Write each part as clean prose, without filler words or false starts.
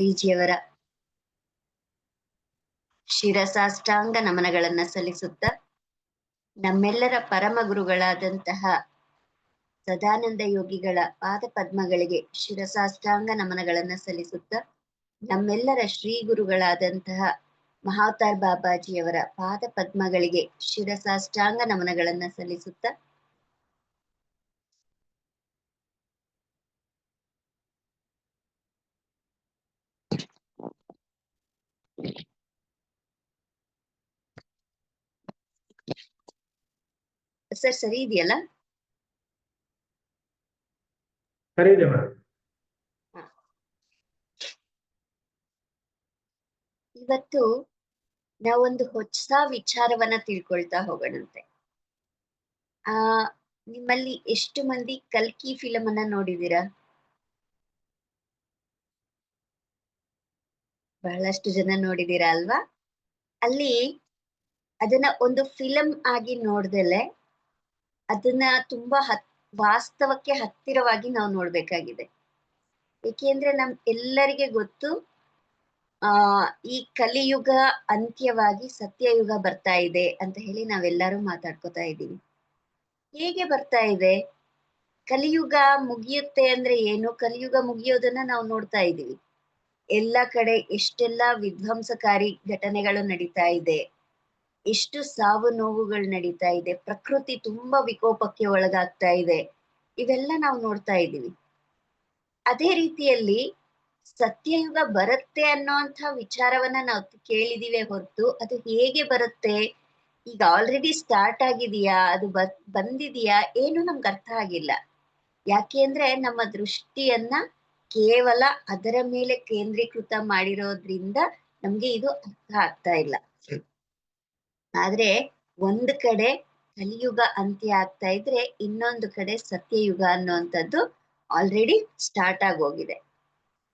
ಜಿಯವರ ಶಿರಸಾಷ್ಟಾಂಗ ನಮನಗಳನ್ನ ಸಲ್ಲಿಸುತ್ತ ನಮ್ಮೆಲ್ಲರ ಪರಮ ಗುರುಗಳಾದಂತಹ ಸದಾನಂದ ಯೋಗಿಗಳ ಪಾದ ಪದ್ಮಗಳಿಗೆ ಶಿರಸಾಷ್ಟಾಂಗ ನಮನಗಳನ್ನ ಸಲ್ಲಿಸುತ್ತ ನಮ್ಮೆಲ್ಲರ ಶ್ರೀ ಗುರುಗಳಾದಂತಹ ಮಹಾವತಾರ್ ಬಾಬಾಜಿಯವರ ಪಾದ ಪದ್ಮಗಳಿಗೆ ಶಿರಸಾಷ್ಟಾಂಗ ನಮನಗಳನ್ನ ಸಲ್ಲಿಸುತ್ತ ಸರ್ ಸರಿ ಇದೆಯಲ್ಲ? ಸರಿ ಇದೆ ಮೇಡಮ್. ಇವತ್ತು ನಾವೊಂದು ಹೊಸ ವಿಚಾರವನ್ನ ತಿಳ್ಕೊಳ್ತಾ ಹೋಗೋಣಂತೆ. ನಿಮ್ಮಲ್ಲಿ ಎಷ್ಟು ಮಂದಿ ಕಲ್ಕಿ ಫಿಲಮ್ ಅನ್ನ ನೋಡಿದೀರಾ? ಬಹಳಷ್ಟು ಜನ ನೋಡಿದೀರಾ ಅಲ್ವಾ? ಅಲ್ಲಿ ಅದನ್ನ ಒಂದು ಫಿಲಮ್ ಆಗಿ ನೋಡ್ದಲೆ ಅದನ್ನ ತುಂಬಾ ವಾಸ್ತವಕ್ಕೆ ಹತ್ತಿರವಾಗಿ ನಾವು ನೋಡ್ಬೇಕಾಗಿದೆ. ಏಕೆಂದ್ರೆ ನಮ್ ಎಲ್ಲರಿಗೆ ಗೊತ್ತು ಈ ಕಲಿಯುಗ ಅಂತ್ಯವಾಗಿ ಸತ್ಯಯುಗ ಬರ್ತಾ ಇದೆ ಅಂತ ಹೇಳಿ ನಾವೆಲ್ಲರೂ ಮಾತಾಡ್ಕೋತಾ ಇದ್ದೀವಿ. ಹೇಗೆ ಬರ್ತಾ ಇದೆ? ಕಲಿಯುಗ ಮುಗಿಯುತ್ತೆ ಅಂದ್ರೆ ಏನು? ಕಲಿಯುಗ ಮುಗಿಯೋದನ್ನ ನಾವು ನೋಡ್ತಾ ಇದ್ದೀವಿ. ಎಲ್ಲ ಕಡೆ ಎಷ್ಟೆಲ್ಲಾ ವಿಧ್ವಂಸಕಾರಿ ಘಟನೆಗಳು ನಡೀತಾ ಇದೆ, ಎಷ್ಟು ಸಾವು ನೋವುಗಳು ನಡೀತಾ ಇದೆ, ಪ್ರಕೃತಿ ತುಂಬಾ ವಿಕೋಪಕ್ಕೆ ಒಳಗಾಗ್ತಾ ಇದೆ, ಇವೆಲ್ಲ ನಾವು ನೋಡ್ತಾ ಇದ್ದೀವಿ. ಅದೇ ರೀತಿಯಲ್ಲಿ ಸತ್ಯಯುಗ ಬರುತ್ತೆ ಅನ್ನೋಂಥ ವಿಚಾರವನ್ನ ನಾವು ಕೇಳಿದೀವಿ ಹೊರತು ಅದು ಹೇಗೆ ಬರುತ್ತೆ, ಈಗ ಆಲ್ರೆಡಿ ಸ್ಟಾರ್ಟ್ ಆಗಿದೆಯಾ, ಅದು ಬಂದಿದೆಯಾ ಏನು ನಮ್ಗೆ ಅರ್ಥ ಆಗಿಲ್ಲ. ಯಾಕೆಂದ್ರೆ ನಮ್ಮ ದೃಷ್ಟಿಯನ್ನ ಕೇವಲ ಅದರ ಮೇಲೆ ಕೇಂದ್ರೀಕೃತ ಮಾಡಿರೋದ್ರಿಂದ ನಮ್ಗೆ ಇದು ಅರ್ಥ ಆಗ್ತಾ ಇಲ್ಲ. ಆದ್ರೆ ಒಂದು ಕಡೆ ಕಲಿಯುಗ ಅಂತ್ಯ ಆಗ್ತಾ ಇದ್ರೆ ಇನ್ನೊಂದು ಕಡೆ ಸತ್ಯಯುಗ ಅನ್ನುವಂಥದ್ದು ಆಲ್ರೆಡಿ ಸ್ಟಾರ್ಟ್ ಆಗೋಗಿದೆ.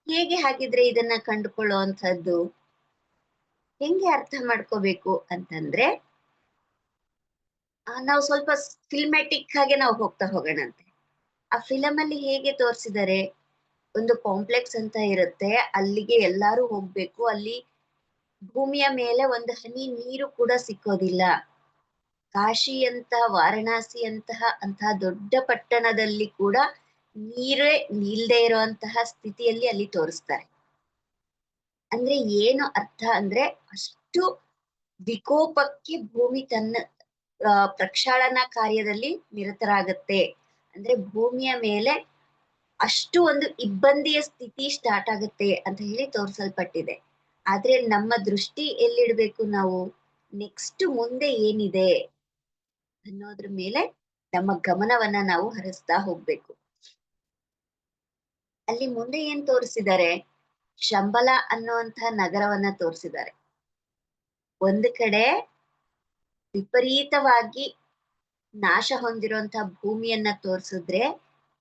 ಹೇಗೆ ಹಾಗಿದ್ರೆ ಇದನ್ನ ಕಂಡುಕೊಳ್ಳೋ ಅಂಥದ್ದು? ಹೆಂಗೆ ಅರ್ಥ ಮಾಡ್ಕೋಬೇಕು ಅಂತಂದ್ರೆ ನಾವು ಸ್ವಲ್ಪ ಫಿಲ್ಮ್ಯಾಟಿಕ್ ಆಗಿ ನಾವು ಹೋಗ್ತಾ ಹೋಗೋಣಂತೆ. ಆ ಫಿಲಮ್ ಅಲ್ಲಿ ಹೇಗೆ ತೋರಿಸಿದರೆ, ಒಂದು ಕಾಂಪ್ಲೆಕ್ಸ್ ಅಂತ ಇರುತ್ತೆ, ಅಲ್ಲಿಗೆ ಎಲ್ಲಾರು ಹೋಗ್ಬೇಕು, ಅಲ್ಲಿ ಭೂಮಿಯ ಮೇಲೆ ಒಂದು ಹನಿ ನೀರು ಕೂಡ ಸಿಕ್ಕೋದಿಲ್ಲ. ಕಾಶಿ ಅಂತ ವಾರಣಾಸಿ ಅಂತಹ ದೊಡ್ಡ ಪಟ್ಟಣದಲ್ಲಿ ಕೂಡ ನೀರೇ ನಿಲ್ದೇ ಇರುವಂತಹ ಸ್ಥಿತಿಯಲ್ಲಿ ಅಲ್ಲಿ ತೋರಿಸ್ತಾರೆ. ಅಂದ್ರೆ ಏನು ಅರ್ಥ ಅಂದ್ರೆ ಅಷ್ಟು ವಿಕೋಪಕ್ಕೆ ಭೂಮಿ ತನ್ನ ಪ್ರಕ್ಷಾಳನಾ ಕಾರ್ಯದಲ್ಲಿ ನಿರತರಾಗತ್ತೆ. ಅಂದ್ರೆ ಭೂಮಿಯ ಮೇಲೆ ಅಷ್ಟು ಒಂದು ಇಬ್ಬಂದಿಯ ಸ್ಥಿತಿ ಸ್ಟಾರ್ಟ್ ಆಗುತ್ತೆ ಅಂತ ಹೇಳಿ ತೋರಿಸಲ್ಪಟ್ಟಿದೆ. ಆದ್ರೆ ನಮ್ಮ ದೃಷ್ಟಿ ಎಲ್ಲಿಡ್ಬೇಕು ನಾವು? ನೆಕ್ಸ್ಟ್ ಮುಂದೆ ಏನಿದೆ ಅನ್ನೋದ್ರ ಮೇಲೆ ನಮ್ಮ ಗಮನವನ್ನ ನಾವು ಹರಿಸ್ತಾ ಹೋಗ್ಬೇಕು. ಅಲ್ಲಿ ಮುಂದೆ ಏನ್ ತೋರಿಸಿದ್ದಾರೆ? ಶಂಬಲ ಅನ್ನುವಂತಹ ನಗರವನ್ನ ತೋರಿಸಿದ್ದಾರೆ. ಒಂದು ಕಡೆ ವಿಪರೀತವಾಗಿ ನಾಶ ಹೊಂದಿರುವಂತಹ ಭೂಮಿಯನ್ನ ತೋರಿಸಿದ್ರೆ,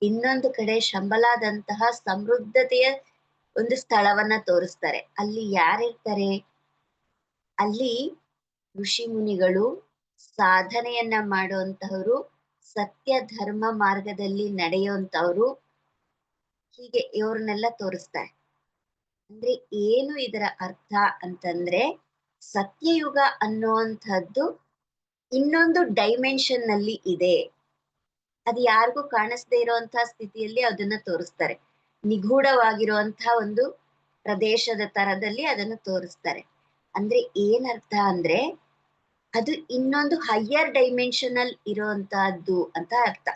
ಇನ್ನೊಂದು ಕಡೆ ಶಂಬಲಾದಂತಹ ಸಮೃದ್ಧತೆಯ ಒಂದು ಸ್ಥಳವನ್ನ ತೋರಿಸ್ತಾರೆ. ಅಲ್ಲಿ ಯಾರಿರ್ತಾರೆ? ಅಲ್ಲಿ ಋಷಿ ಮುನಿಗಳು, ಸಾಧನೆಯನ್ನ ಮಾಡುವಂತಹವರು, ಸತ್ಯ ಧರ್ಮ ಮಾರ್ಗದಲ್ಲಿ ನಡೆಯುವಂತವ್ರು, ಹೀಗೆ ಇವ್ರನ್ನೆಲ್ಲ ತೋರಿಸ್ತಾರೆ. ಅಂದ್ರೆ ಏನು ಇದರ ಅರ್ಥ ಅಂತಂದ್ರೆ, ಸತ್ಯಯುಗ ಅನ್ನುವಂಥದ್ದು ಇನ್ನೊಂದು ಡೈಮೆನ್ಷನ್ ನಲ್ಲಿ ಇದೆ. ಅದು ಯಾರಿಗೂ ಕಾಣಿಸದೇ ಇರುವಂತಹ ಸ್ಥಿತಿಯಲ್ಲಿ ಅದನ್ನ ತೋರಿಸ್ತಾರೆ. ನಿಗೂಢವಾಗಿರುವಂತಹ ಒಂದು ಪ್ರದೇಶದ ತರದಲ್ಲಿ ಅದನ್ನು ತೋರಿಸ್ತಾರೆ. ಅಂದ್ರೆ ಏನರ್ಥ ಅಂದ್ರೆ ಅದು ಇನ್ನೊಂದು ಹೈಯರ್ ಡೈಮೆನ್ಷನ್ ಅಲ್ಲಿ ಇರುವಂತಹದ್ದು ಅಂತ ಅರ್ಥ.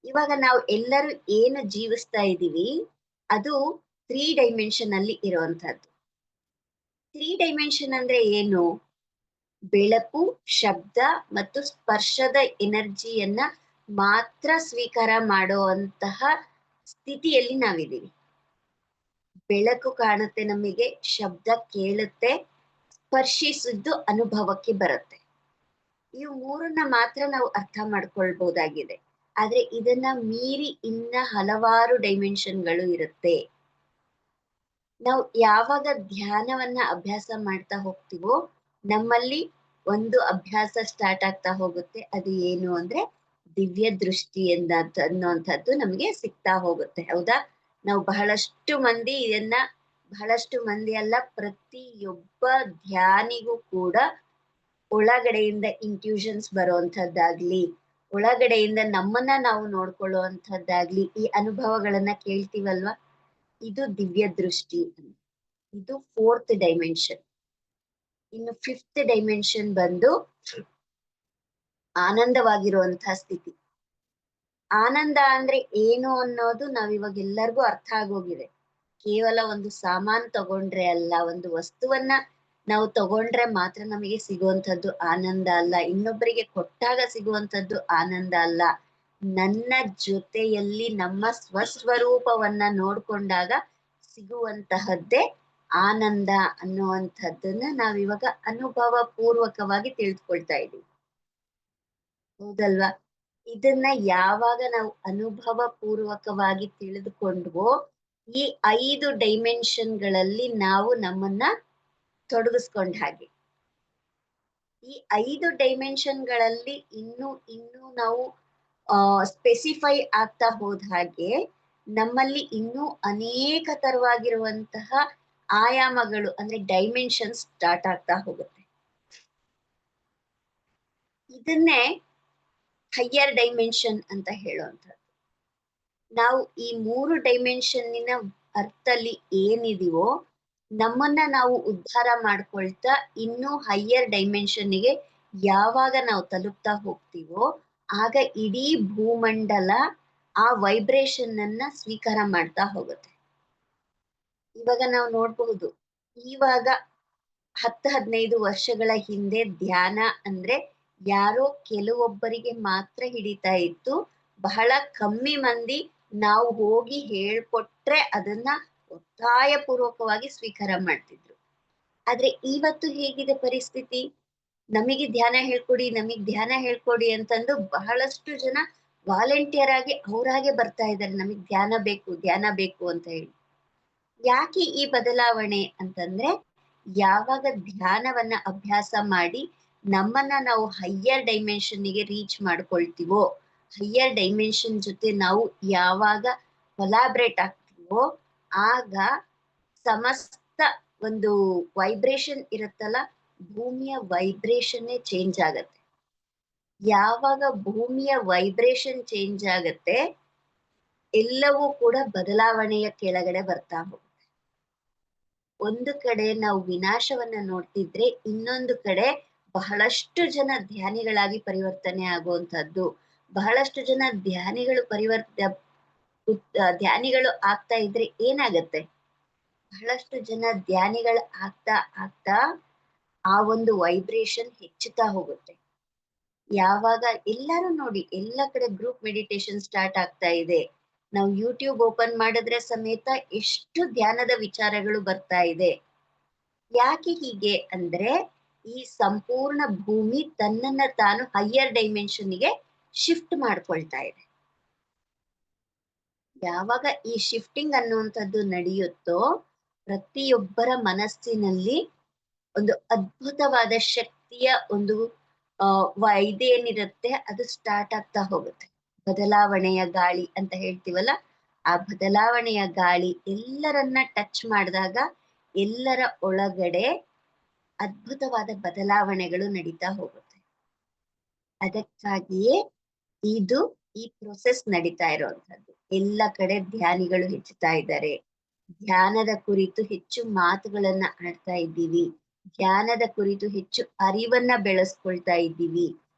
ಇವಾಗ ನಾವು ಎಲ್ಲರೂ ಏನು ಜೀವಿಸ್ತಾ ಇದ್ದೀವಿ ಅದು 3 ಡೈಮೆನ್ಷನ್ ಅಲ್ಲಿ ಇರುವಂತಹದ್ದು. 3 ಡೈಮೆನ್ಷನ್ ಅಂದ್ರೆ ಏನು? ಬೆಳಕು, ಶಬ್ದ ಮತ್ತು ಸ್ಪರ್ಶದ ಎನರ್ಜಿಯನ್ನ ಮಾತ್ರ ಸ್ವೀಕಾರ ಮಾಡುವಂತಹ ಸ್ಥಿತಿಯಲ್ಲಿ ನಾವಿದ್ದೀವಿ. ಬೆಳಕು ಕಾಣುತ್ತೆ, ನಮಗೆ ಶಬ್ದ ಕೇಳುತ್ತೆ, ಸ್ಪರ್ಶಿಸಿದ್ದು ಅನುಭವಕ್ಕೆ ಬರುತ್ತೆ. ಇವು ಮೂರನ್ನ ಮಾತ್ರ ನಾವು ಅರ್ಥ ಮಾಡ್ಕೊಳ್ಬಹುದಾಗಿದೆ. ಆದ್ರೆ ಇದನ್ನ ಮೀರಿ ಇನ್ನ ಹಲವಾರು ಡೈಮೆನ್ಷನ್ಗಳು ಇರುತ್ತೆ. ನಾವು ಯಾವಾಗ ಧ್ಯಾನವನ್ನ ಅಭ್ಯಾಸ ಮಾಡ್ತಾ ಹೋಗ್ತೀವೋ ನಮ್ಮಲ್ಲಿ ಒಂದು ಅಭ್ಯಾಸ ಸ್ಟಾರ್ಟ್ ಆಗ್ತಾ ಹೋಗುತ್ತೆ. ಅದು ಏನು ಅಂದ್ರೆ ದಿವ್ಯ ದೃಷ್ಟಿ ಅನ್ನುವಂಥದ್ದು ನಮಗೆ ಸಿಗ್ತಾ ಹೋಗುತ್ತೆ. ಹೌದಾ? ನಾವು ಬಹಳಷ್ಟು ಮಂದಿ ಇದನ್ನ ಬಹಳಷ್ಟು ಮಂದಿ ಅಲ್ಲ, ಪ್ರತಿಯೊಬ್ಬ ಧ್ಯಾನಿಗೂ ಕೂಡ ಒಳಗಡೆಯಿಂದ ಇಂಟ್ಯೂಷನ್ಸ್ ಬರುವಂತದ್ದಾಗ್ಲಿ, ಒಳಗಡೆಯಿಂದ ನಮ್ಮನ್ನ ನಾವು ನೋಡ್ಕೊಳ್ಳುವಂಥದ್ದಾಗ್ಲಿ, ಈ ಅನುಭವಗಳನ್ನ ಕೇಳ್ತೀವಲ್ವಾ, ಇದು ದಿವ್ಯ ದೃಷ್ಟಿ. ಇದು 4th ಡೈಮೆನ್ಷನ್. ಇನ್ನು 5th ಡೈಮೆನ್ಷನ್ ಬಂದು ಆನಂದವಾಗಿರುವಂತಹ ಸ್ಥಿತಿ. ಆನಂದ ಅಂದ್ರೆ ಏನು ಅನ್ನೋದು ನಾವಿವಾಗ ಎಲ್ಲರಿಗೂ ಅರ್ಥ ಆಗೋಗಿದೆ. ಕೇವಲ ಒಂದು ಸಾಮಾನ್ ತಗೊಂಡ್ರೆ ಅಲ್ಲ, ಒಂದು ವಸ್ತುವನ್ನ ನಾವು ತಗೊಂಡ್ರೆ ಮಾತ್ರ ನಮಗೆ ಸಿಗುವಂಥದ್ದು ಆನಂದ ಅಲ್ಲ, ಇನ್ನೊಬ್ಬರಿಗೆ ಕೊಟ್ಟಾಗ ಸಿಗುವಂಥದ್ದು ಆನಂದ ಅಲ್ಲ. ನನ್ನ ಜೊತೆಯಲ್ಲಿ ನಮ್ಮ ಸ್ವಸ್ವರೂಪವನ್ನ ನೋಡ್ಕೊಂಡಾಗ ಸಿಗುವಂತಹದ್ದೇ ಆನಂದ ಅನ್ನುವಂಥದ್ದನ್ನ ನಾವಿವಾಗ ಅನುಭವ ಪೂರ್ವಕವಾಗಿ ತಿಳಿದುಕೊಳ್ತಾ ಇದ್ದೀವಿ. ಹೌದಲ್ವಾ? ಇದನ್ನ ಯಾವಾಗ ನಾವು ಅನುಭವ ಪೂರ್ವಕವಾಗಿ ತಿಳಿದುಕೊಂಡ್ವೋ, ಈ 5 ಡೈಮೆನ್ಷನ್ಗಳಲ್ಲಿ ನಾವು ನಮ್ಮನ್ನ ತೊಡಗಿಸ್ಕೊಂಡ ಹಾಗೆ. ಈ 5 ಡೈಮೆನ್ಷನ್ಗಳಲ್ಲಿ ಇನ್ನೂ ನಾವು ಸ್ಪೆಸಿಫೈ ಆಗ್ತಾ ಹೋದ ಹಾಗೆ ನಮ್ಮಲ್ಲಿ ಇನ್ನೂ ಅನೇಕ ತರವಾಗಿರುವಂತಹ ಆಯಾಮಗಳು ಅಂದ್ರೆ ಡೈಮೆನ್ಷನ್ಸ್ ಸ್ಟಾರ್ಟ್ ಆಗ್ತಾ ಹೋಗುತ್ತೆ. ಇದನ್ನೇ ಹೈಯರ್ ಡೈಮೆನ್ಷನ್ ಅಂತ ಹೇಳುವಂಥದ್ದು. ನಾವು ಈ 3 ಡೈಮೆನ್ಷನ್ನಿನ ಅರ್ಥದಲ್ಲಿ ಏನಿದೆಯೋ ನಮ್ಮನ್ನ ನಾವು ಉದ್ಧಾರ ಮಾಡ್ಕೊಳ್ತಾ ಇನ್ನೂ ಹೈಯರ್ ಡೈಮೆನ್ಷನ್ನಿಗೆ ಯಾವಾಗ ನಾವು ತಲುಪ್ತಾ ಹೋಗ್ತೀವೋ ಆಗ ಇಡೀ ಭೂಮಂಡಲ ಆ ವೈಬ್ರೇಷನ್ ಅನ್ನ ಸ್ವೀಕಾರ ಮಾಡ್ತಾ ಹೋಗುತ್ತೆ. ಇವಾಗ ನಾವು ನೋಡ್ಬಹುದು, ಇವಾಗ 10-15 ವರ್ಷಗಳ ಹಿಂದೆ ಧ್ಯಾನ ಅಂದ್ರೆ ಯಾರೋ ಕೆಲವೊಬ್ಬರಿಗೆ ಮಾತ್ರ ಹಿಡಿತಾ ಇತ್ತು. ಬಹಳ ಕಮ್ಮಿ ಮಂದಿ ನಾವು ಹೋಗಿ ಹೇಳ್ಕೊಟ್ರೆ ಅದನ್ನ ಒತ್ತಾಯ ಪೂರ್ವಕವಾಗಿ ಸ್ವೀಕಾರ ಮಾಡ್ತಿದ್ರು. ಆದ್ರೆ ಇವತ್ತು ಹೇಗಿದೆ ಪರಿಸ್ಥಿತಿ? ನಮಗೆ ಧ್ಯಾನ ಹೇಳ್ಕೊಡಿ, ನಮಗ್ ಧ್ಯಾನ ಹೇಳ್ಕೊಡಿ ಅಂತಂದು ಬಹಳಷ್ಟು ಜನ ವಾಲಂಟಿಯರ್ ಆಗಿ ಅವರಾಗೆ ಬರ್ತಾ ಇದ್ದಾರೆ, ನಮಗ್ ಧ್ಯಾನ ಬೇಕು ಅಂತ ಹೇಳಿ. ಯಾಕೆ ಈ ಬದಲಾವಣೆ ಅಂತಂದ್ರೆ, ಯಾವಾಗ ಧ್ಯಾನವನ್ನ ಅಭ್ಯಾಸ ಮಾಡಿ ನಮ್ಮನ್ನ ನಾವು ಹೈಯರ್ ಡೈಮೆನ್ಷನ್ನಿಗೆ ರೀಚ್ ಮಾಡ್ಕೊಳ್ತೀವೋ, ಹೈಯರ್ ಡೈಮೆನ್ಷನ್ ಜೊತೆ ನಾವು ಯಾವಾಗ ಕೊಲಾಬ್ರೇಟ್ ಆಗ್ತೀವೋ ಆಗ ಸಮಸ್ತ ಒಂದು ವೈಬ್ರೇಷನ್ ಇರುತ್ತಲ್ಲ, ಭೂಮಿಯ ವೈಬ್ರೇಷನ್ನೇ ಚೇಂಜ್ ಆಗತ್ತೆ. ಯಾವಾಗ ಭೂಮಿಯ ವೈಬ್ರೇಷನ್ ಚೇಂಜ್ ಆಗತ್ತೆ, ಎಲ್ಲವೂ ಕೂಡ ಬದಲಾವಣೆಯ ಕೆಳಗಡೆ ಬರ್ತಾ ಹೋಗುತ್ತೆ. ಒಂದು ಕಡೆ ನಾವು ವಿನಾಶವನ್ನ ನೋಡ್ತಿದ್ರೆ, ಇನ್ನೊಂದು ಕಡೆ ಬಹಳಷ್ಟು ಜನ ಧ್ಯಾನಿಗಳಾಗಿ ಪರಿವರ್ತನೆ ಆಗುವಂತದ್ದು, ಬಹಳಷ್ಟು ಜನ ಧ್ಯಾನಿಗಳು ಆಗ್ತಾ ಇದ್ರೆ ಏನಾಗತ್ತೆ? ಬಹಳಷ್ಟು ಜನ ಧ್ಯಾನಿಗಳು ಆಗ್ತಾ ಆ ಒಂದು ವೈಬ್ರೇಷನ್ ಹೆಚ್ಚುತ್ತಾ ಹೋಗುತ್ತೆ. ಯಾವಾಗ ಎಲ್ಲರೂ ನೋಡಿ, ಎಲ್ಲ ಕಡೆ ಗ್ರೂಪ್ ಮೆಡಿಟೇಷನ್ ಸ್ಟಾರ್ಟ್ ಆಗ್ತಾ ಇದೆ. ನಾವು ಯೂಟ್ಯೂಬ್ ಓಪನ್ ಮಾಡಿದ್ರೆ ಸಮೇತ ಎಷ್ಟು ಧ್ಯಾನದ ವಿಚಾರಗಳು ಬರ್ತಾ ಇದೆ. ಯಾಕೆ ಹೀಗೆ ಅಂದ್ರೆ, ಈ ಸಂಪೂರ್ಣ ಭೂಮಿ ತನ್ನನ್ನ ತಾನು ಹೈಯರ್ ಡೈಮೆನ್ಷನ್ನಿಗೆ ಶಿಫ್ಟ್ ಮಾಡ್ಕೊಳ್ತಾ ಇದೆ. ಯಾವಾಗ ಈ ಶಿಫ್ಟಿಂಗ್ ಅನ್ನುವಂಥದ್ದು ನಡೆಯುತ್ತೋ, ಪ್ರತಿಯೊಬ್ಬರ ಮನಸ್ಸಿನಲ್ಲಿ ಒಂದು ಅದ್ಭುತವಾದ ಶಕ್ತಿಯ ಒಂದು ಇದೇನಿರುತ್ತೆ ಅದು ಸ್ಟಾರ್ಟ್ ಆಗ್ತಾ ಹೋಗುತ್ತೆ. ಬದಲಾವಣೆಯ ಗಾಳಿ ಅಂತ ಹೇಳ್ತೀವಲ್ಲ, ಆ ಬದಲಾವಣೆಯ ಗಾಳಿ ಎಲ್ಲರನ್ನ ಟಚ್ ಮಾಡಿದಾಗ ಎಲ್ಲರ ಒಳಗಡೆ ಅದ್ಭುತವಾದ ಬದಲಾವಣೆಗಳು ನಡೀತಾ ಹೋಗುತ್ತೆ. ಅದಕ್ಕಾಗಿಯೇ ಈ ಪ್ರೊಸೆಸ್ ನಡೀತಾ ಇರುವಂತದ್ದು. ಎಲ್ಲ ಕಡೆ ಧ್ಯಾನಿಗಳು ಹೆಚ್ಚುತ್ತಾ ಇದ್ದಾರೆ. ಧ್ಯಾನದ ಕುರಿತು ಹೆಚ್ಚು ಮಾತುಗಳನ್ನ ಆಡ್ತಾ ಇದ್ದೀವಿ. ಧ್ಯಾನದ ಕುರಿತು ಹೆಚ್ಚು ಅರಿವನ್ನ ಬೆಳೆಸ್ಕೊಳ್ತಾ ಇದ್ದೀವಿ.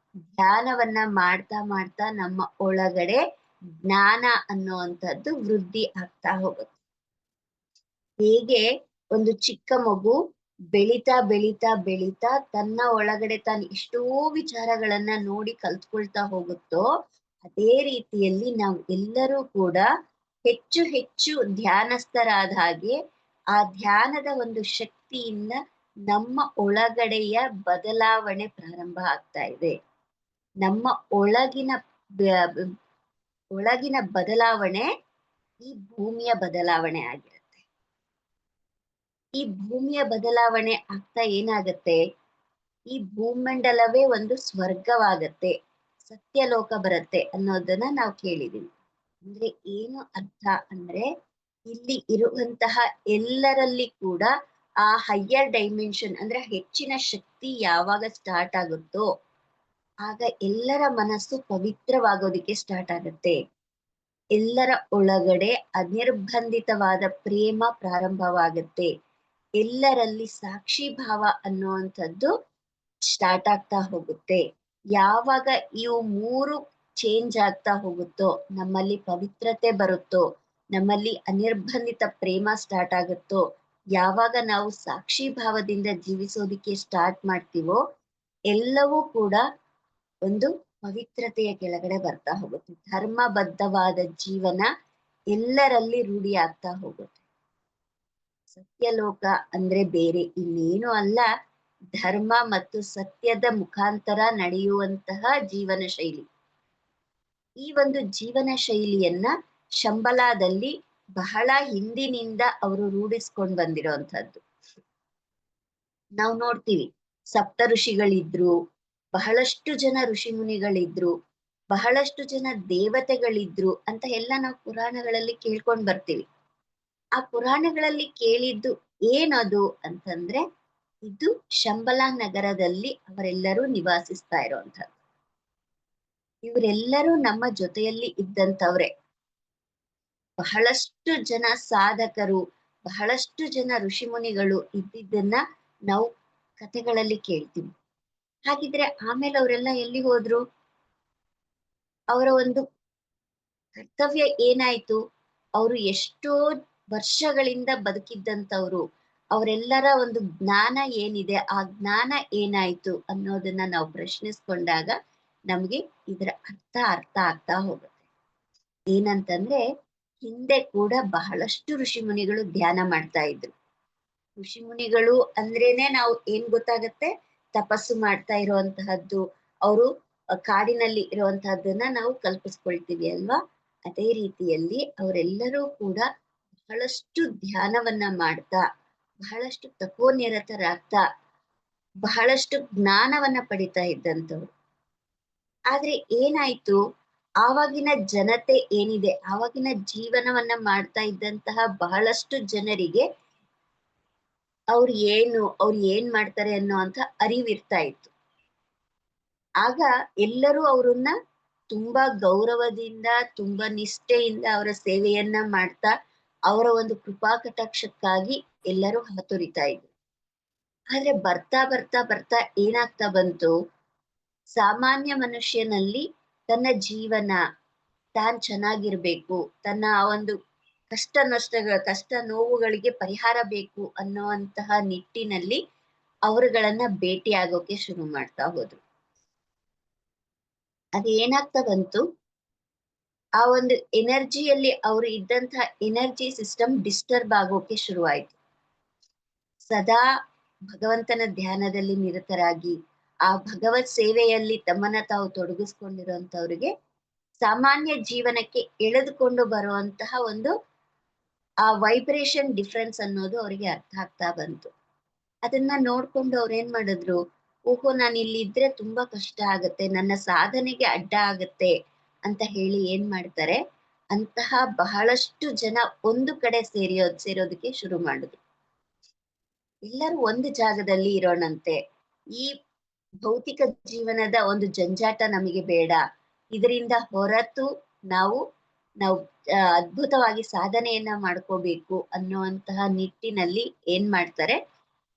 ಧ್ಯಾನವನ್ನ ಮಾಡ್ತಾ ನಮ್ಮ ಒಳಗಡೆ ಜ್ಞಾನ ಅನ್ನುವಂಥದ್ದು ವೃದ್ಧಿ ಆಗ್ತಾ ಹೋಗುತ್ತೆ. ಹೇಗೆ ಒಂದು ಚಿಕ್ಕ ಮಗು ಬೆಳೀತಾ ತನ್ನ ಒಳಗಡೆ ತಾನು ಎಷ್ಟೋ ವಿಚಾರಗಳನ್ನ ನೋಡಿ ಕಲ್ತ್ಕೊಳ್ತಾ ಹೋಗುತ್ತೋ, ಅದೇ ರೀತಿಯಲ್ಲಿ ನಾವು ಎಲ್ಲರೂ ಕೂಡ ಹೆಚ್ಚು ಹೆಚ್ಚು ಧ್ಯಾನಸ್ಥರಾದ ಹಾಗೆ ಆ ಧ್ಯಾನದ ಒಂದು ಶಕ್ತಿಯಿಂದ ನಮ್ಮ ಒಳಗಡೆಯ ಬದಲಾವಣೆ ಪ್ರಾರಂಭ ಆಗ್ತಾ ಇದೆ. ನಮ್ಮ ಒಳಗಿನ ಬದಲಾವಣೆ ಈ ಭೂಮಿಯ ಬದಲಾವಣೆ ಆಗಿರುತ್ತೆ. ಈ ಭೂಮಿಯ ಬದಲಾವಣೆ ಆಗ್ತಾ ಏನಾಗತ್ತೆ, ಈ ಭೂಮಂಡಲವೇ ಒಂದು ಸ್ವರ್ಗವಾಗತ್ತೆ, ಸತ್ಯಲೋಕ ಬರುತ್ತೆ ಅನ್ನೋದನ್ನ ನಾವು ಕೇಳಿದೀವಿ. ಅಂದ್ರೆ ಏನು ಅರ್ಥ ಅಂದ್ರೆ, ಇಲ್ಲಿ ಇರುವಂತಹ ಎಲ್ಲರಲ್ಲಿ ಕೂಡ ಆ ಹೈಯರ್ ಡೈಮೆನ್ಷನ್ ಅಂದ್ರೆ ಹೆಚ್ಚಿನ ಶಕ್ತಿ ಯಾವಾಗ ಸ್ಟಾರ್ಟ್ ಆಗುತ್ತೋ ಆಗ ಎಲ್ಲರ ಮನಸ್ಸು ಪವಿತ್ರವಾಗೋದಿಕ್ಕೆ ಸ್ಟಾರ್ಟ್ ಆಗುತ್ತೆ. ಎಲ್ಲರ ಒಳಗಡೆ ಅನಿರ್ಬಂಧಿತವಾದ ಪ್ರೇಮ ಪ್ರಾರಂಭವಾಗುತ್ತೆ. ಎಲ್ಲರಲ್ಲಿ ಸಾಕ್ಷಿ ಭಾವ ಅನ್ನುವಂಥದ್ದು ಸ್ಟಾರ್ಟ್ ಆಗ್ತಾ ಹೋಗುತ್ತೆ. ಯಾವಾಗ ಇವು ಮೂರು ಚೇಂಜ್ ಆಗ್ತಾ ಹೋಗುತ್ತೋ, ನಮ್ಮಲ್ಲಿ ಪವಿತ್ರತೆ ಬರುತ್ತೋ, ನಮ್ಮಲ್ಲಿ ಅನಿರ್ಬಂಧಿತ ಪ್ರೇಮ ಸ್ಟಾರ್ಟ್ ಆಗುತ್ತೋ, ಯಾವಾಗ ನಾವು ಸಾಕ್ಷಿ ಭಾವದಿಂದ ಜೀವಿಸೋದಿಕ್ಕೆ ಸ್ಟಾರ್ಟ್ ಮಾಡ್ತೀವೋ, ಎಲ್ಲವೂ ಕೂಡ ಒಂದು ಪವಿತ್ರತೆಯ ಕೆಳಗಡೆ ಬರ್ತಾ ಹೋಗುತ್ತೆ. ಧರ್ಮಬದ್ಧವಾದ ಜೀವನ ಎಲ್ಲರಲ್ಲಿ ರೂಢಿ ಆಗ್ತಾ ಹೋಗುತ್ತೆ. ಸತ್ಯಲೋಕ ಅಂದ್ರೆ ಬೇರೆ ಇನ್ನೇನು ಅಲ್ಲ, ಧರ್ಮ ಮತ್ತು ಸತ್ಯದ ಮುಖಾಂತರ ನಡೆಯುವಂತಹ ಜೀವನ ಶೈಲಿ. ಈ ಒಂದು ಜೀವನ ಶೈಲಿಯನ್ನ ಶಂಬಲಾದಲ್ಲಿ ಬಹಳ ಹಿಂದಿನಿಂದ ಅವರು ರೂಢಿಸ್ಕೊಂಡು ಬಂದಿರೋಂಥದ್ದು. ನಾವು ನೋಡ್ತೀವಿ, ಸಪ್ತ ಋಷಿಗಳಿದ್ರು, ಬಹಳಷ್ಟು ಜನ ಋಷಿ ಮುನಿಗಳಿದ್ರು, ಬಹಳಷ್ಟು ಜನ ದೇವತೆಗಳಿದ್ರು ಅಂತ ಎಲ್ಲ ನಾವು ಪುರಾಣಗಳಲ್ಲಿ ಕೇಳ್ಕೊಂಡ್ ಬರ್ತೀವಿ. ಆ ಪುರಾಣಗಳಲ್ಲಿ ಕೇಳಿದ್ದು ಏನದು ಅಂತಂದ್ರೆ, ಇದು ಶಂಬಲ ನಗರದಲ್ಲಿ ಅವರೆಲ್ಲರೂ ನಿವಾಸಿಸ್ತಾ ಇರುವಂಥದ್ದು. ಇವರೆಲ್ಲರೂ ನಮ್ಮ ಜೊತೆಯಲ್ಲಿ ಇದ್ದಂಥವ್ರೆ. ಬಹಳಷ್ಟು ಜನ ಸಾಧಕರು, ಬಹಳಷ್ಟು ಜನ ಋಷಿ ಮುನಿಗಳು ಇದ್ದಿದ್ದನ್ನ ನಾವು ಕಥೆಗಳಲ್ಲಿ ಕೇಳ್ತೀವಿ. ಹಾಗಿದ್ರೆ ಆಮೇಲೆ ಅವರೆಲ್ಲ ಎಲ್ಲಿ ಹೋದ್ರು? ಅವರ ಒಂದು ಕರ್ತವ್ಯ ಏನಾಯ್ತು? ಅವರು ಎಷ್ಟೋ ವರ್ಷಗಳಿಂದ ಬದುಕಿದ್ದಂಥವ್ರು, ಅವರೆಲ್ಲರ ಒಂದು ಜ್ಞಾನ ಏನಿದೆ, ಆ ಜ್ಞಾನ ಏನಾಯ್ತು ಅನ್ನೋದನ್ನ ನಾವು ಪ್ರಶ್ನಿಸ್ಕೊಂಡಾಗ ನಮ್ಗೆ ಇದರ ಅರ್ಥ ಆಗ್ತಾ ಹೋಗುತ್ತೆ. ಏನಂತಂದ್ರೆ, ಹಿಂದೆ ಕೂಡ ಬಹಳಷ್ಟು ಋಷಿ ಮುನಿಗಳು ಧ್ಯಾನ ಮಾಡ್ತಾ ಇದ್ರು. ಋಷಿ ಮುನಿಗಳು ಅಂದ್ರೇನೆ ನಾವು ಏನ್ ಗೊತ್ತಾಗತ್ತೆ? ತಪಸ್ಸು ಮಾಡ್ತಾ ಇರುವಂತಹದ್ದು, ಅವರು ಕಾಡಿನಲ್ಲಿ ಇರುವಂತಹದ್ದನ್ನ ನಾವು ಕಲ್ಪಿಸ್ಕೊಳ್ತೀವಿ ಅಲ್ವಾ? ಅದೇ ರೀತಿಯಲ್ಲಿ ಅವರೆಲ್ಲರೂ ಕೂಡ ಬಹಳಷ್ಟು ಧ್ಯಾನವನ್ನ ಮಾಡ್ತಾ, ಬಹಳಷ್ಟು ತಪೋನಿರತರಾಗ್ತಾ, ಬಹಳಷ್ಟು ಜ್ಞಾನವನ್ನ ಪಡಿತಾ ಇದ್ದಂಥವ್ರು. ಆದ್ರೆ ಏನಾಯ್ತು? ಆವಾಗಿನ ಜನತೆ ಏನಿದೆ, ಆವಾಗಿನ ಜೀವನವನ್ನ ಮಾಡ್ತಾ ಇದ್ದಂತಹ ಬಹಳಷ್ಟು ಜನರಿಗೆ ಅವ್ರು ಏನ್ ಮಾಡ್ತಾರೆ ಅನ್ನೋ ಅಂತ ಅರಿವಿರ್ತಾ ಇತ್ತು. ಆಗ ಎಲ್ಲರೂ ಅವ್ರನ್ನ ತುಂಬಾ ಗೌರವದಿಂದ, ತುಂಬಾ ನಿಷ್ಠೆಯಿಂದ ಅವರ ಸೇವೆಯನ್ನ ಮಾಡ್ತಾ, ಅವರ ಒಂದು ಕೃಪಾ ಕಟಾಕ್ಷಕ್ಕಾಗಿ ಎಲ್ಲರೂ ಹಾತೊರಿತಾ ಇದ್ರು. ಆದ್ರೆ ಬರ್ತಾ ಬರ್ತಾ ಬರ್ತಾ ಏನಾಗ್ತಾ ಬಂತು? ಸಾಮಾನ್ಯ ಮನುಷ್ಯನಲ್ಲಿ ತನ್ನ ಜೀವನ, ತಾನ್ ಚೆನ್ನಾಗಿರ್ಬೇಕು, ತನ್ನ ಆ ಒಂದು ಕಷ್ಟ ನೋವುಗಳಿಗೆ ಪರಿಹಾರ ಬೇಕು ಅನ್ನುವಂತಹ ನಿಟ್ಟಿನಲ್ಲಿ ಅವರುಗಳನ್ನ ಭೇಟಿ ಆಗೋಕೆ ಶುರು ಮಾಡ್ತಾ ಹೋದ್ರು. ಅದು ಏನಾಗ್ತಾ ಬಂತು? ಆ ಒಂದು ಎನರ್ಜಿಯಲ್ಲಿ ಅವರು ಇದ್ದಂತಹ ಎನರ್ಜಿ ಸಿಸ್ಟಮ್ ಡಿಸ್ಟರ್ಬ್ ಆಗೋಕೆ ಶುರುವಾಯ್ತು. ಸದಾ ಭಗವಂತನ ಧ್ಯಾನದಲ್ಲಿ ನಿರತರಾಗಿ, ಆ ಭಗವತ್ ಸೇವೆಯಲ್ಲಿ ತಮ್ಮನ್ನ ತಾವು ತೊಡಗಿಸ್ಕೊಂಡಿರುವಂತವ್ರಿಗೆ ಸಾಮಾನ್ಯ ಜೀವನಕ್ಕೆ ಎಳೆದುಕೊಂಡು ಬರುವಂತಹ ಒಂದು ಆ ವೈಬ್ರೇಷನ್ ಡಿಫ್ರೆನ್ಸ್ ಅನ್ನೋದು ಅವರಿಗೆ ಅರ್ಥ ಆಗ್ತಾ ಬಂತು. ಅದನ್ನ ನೋಡ್ಕೊಂಡು ಅವ್ರು ಏನ್ ಮಾಡಿದ್ರು? ಓಹೋ, ನಾನು ಇಲ್ಲಿ ಇದ್ರೆ ತುಂಬಾ ಕಷ್ಟ ಆಗತ್ತೆ, ನನ್ನ ಸಾಧನೆಗೆ ಅಡ್ಡ ಆಗತ್ತೆ ಅಂತ ಹೇಳಿ ಏನ್ ಮಾಡ್ತಾರೆ? ಅಂತಹ ಬಹಳಷ್ಟು ಜನ ಒಂದು ಕಡೆ ಸೇರೋದಕ್ಕೆ ಶುರು ಮಾಡಿದ್ರು. ಎಲ್ಲರೂ ಒಂದು ಜಾಗದಲ್ಲಿ ಇರೋಣಂತೆ, ಈ ಭೌತಿಕ ಜೀವನದ ಒಂದು ಜಂಜಾಟ ನಮಗೆ ಬೇಡ, ಇದರಿಂದ ಹೊರತು ನಾವು ನಾವು ಅದ್ಭುತವಾಗಿ ಸಾಧನೆಯನ್ನ ಮಾಡ್ಕೋಬೇಕು ಅನ್ನುವಂತಹ ನಿಟ್ಟಿನಲ್ಲಿ ಏನ್ ಮಾಡ್ತಾರೆ?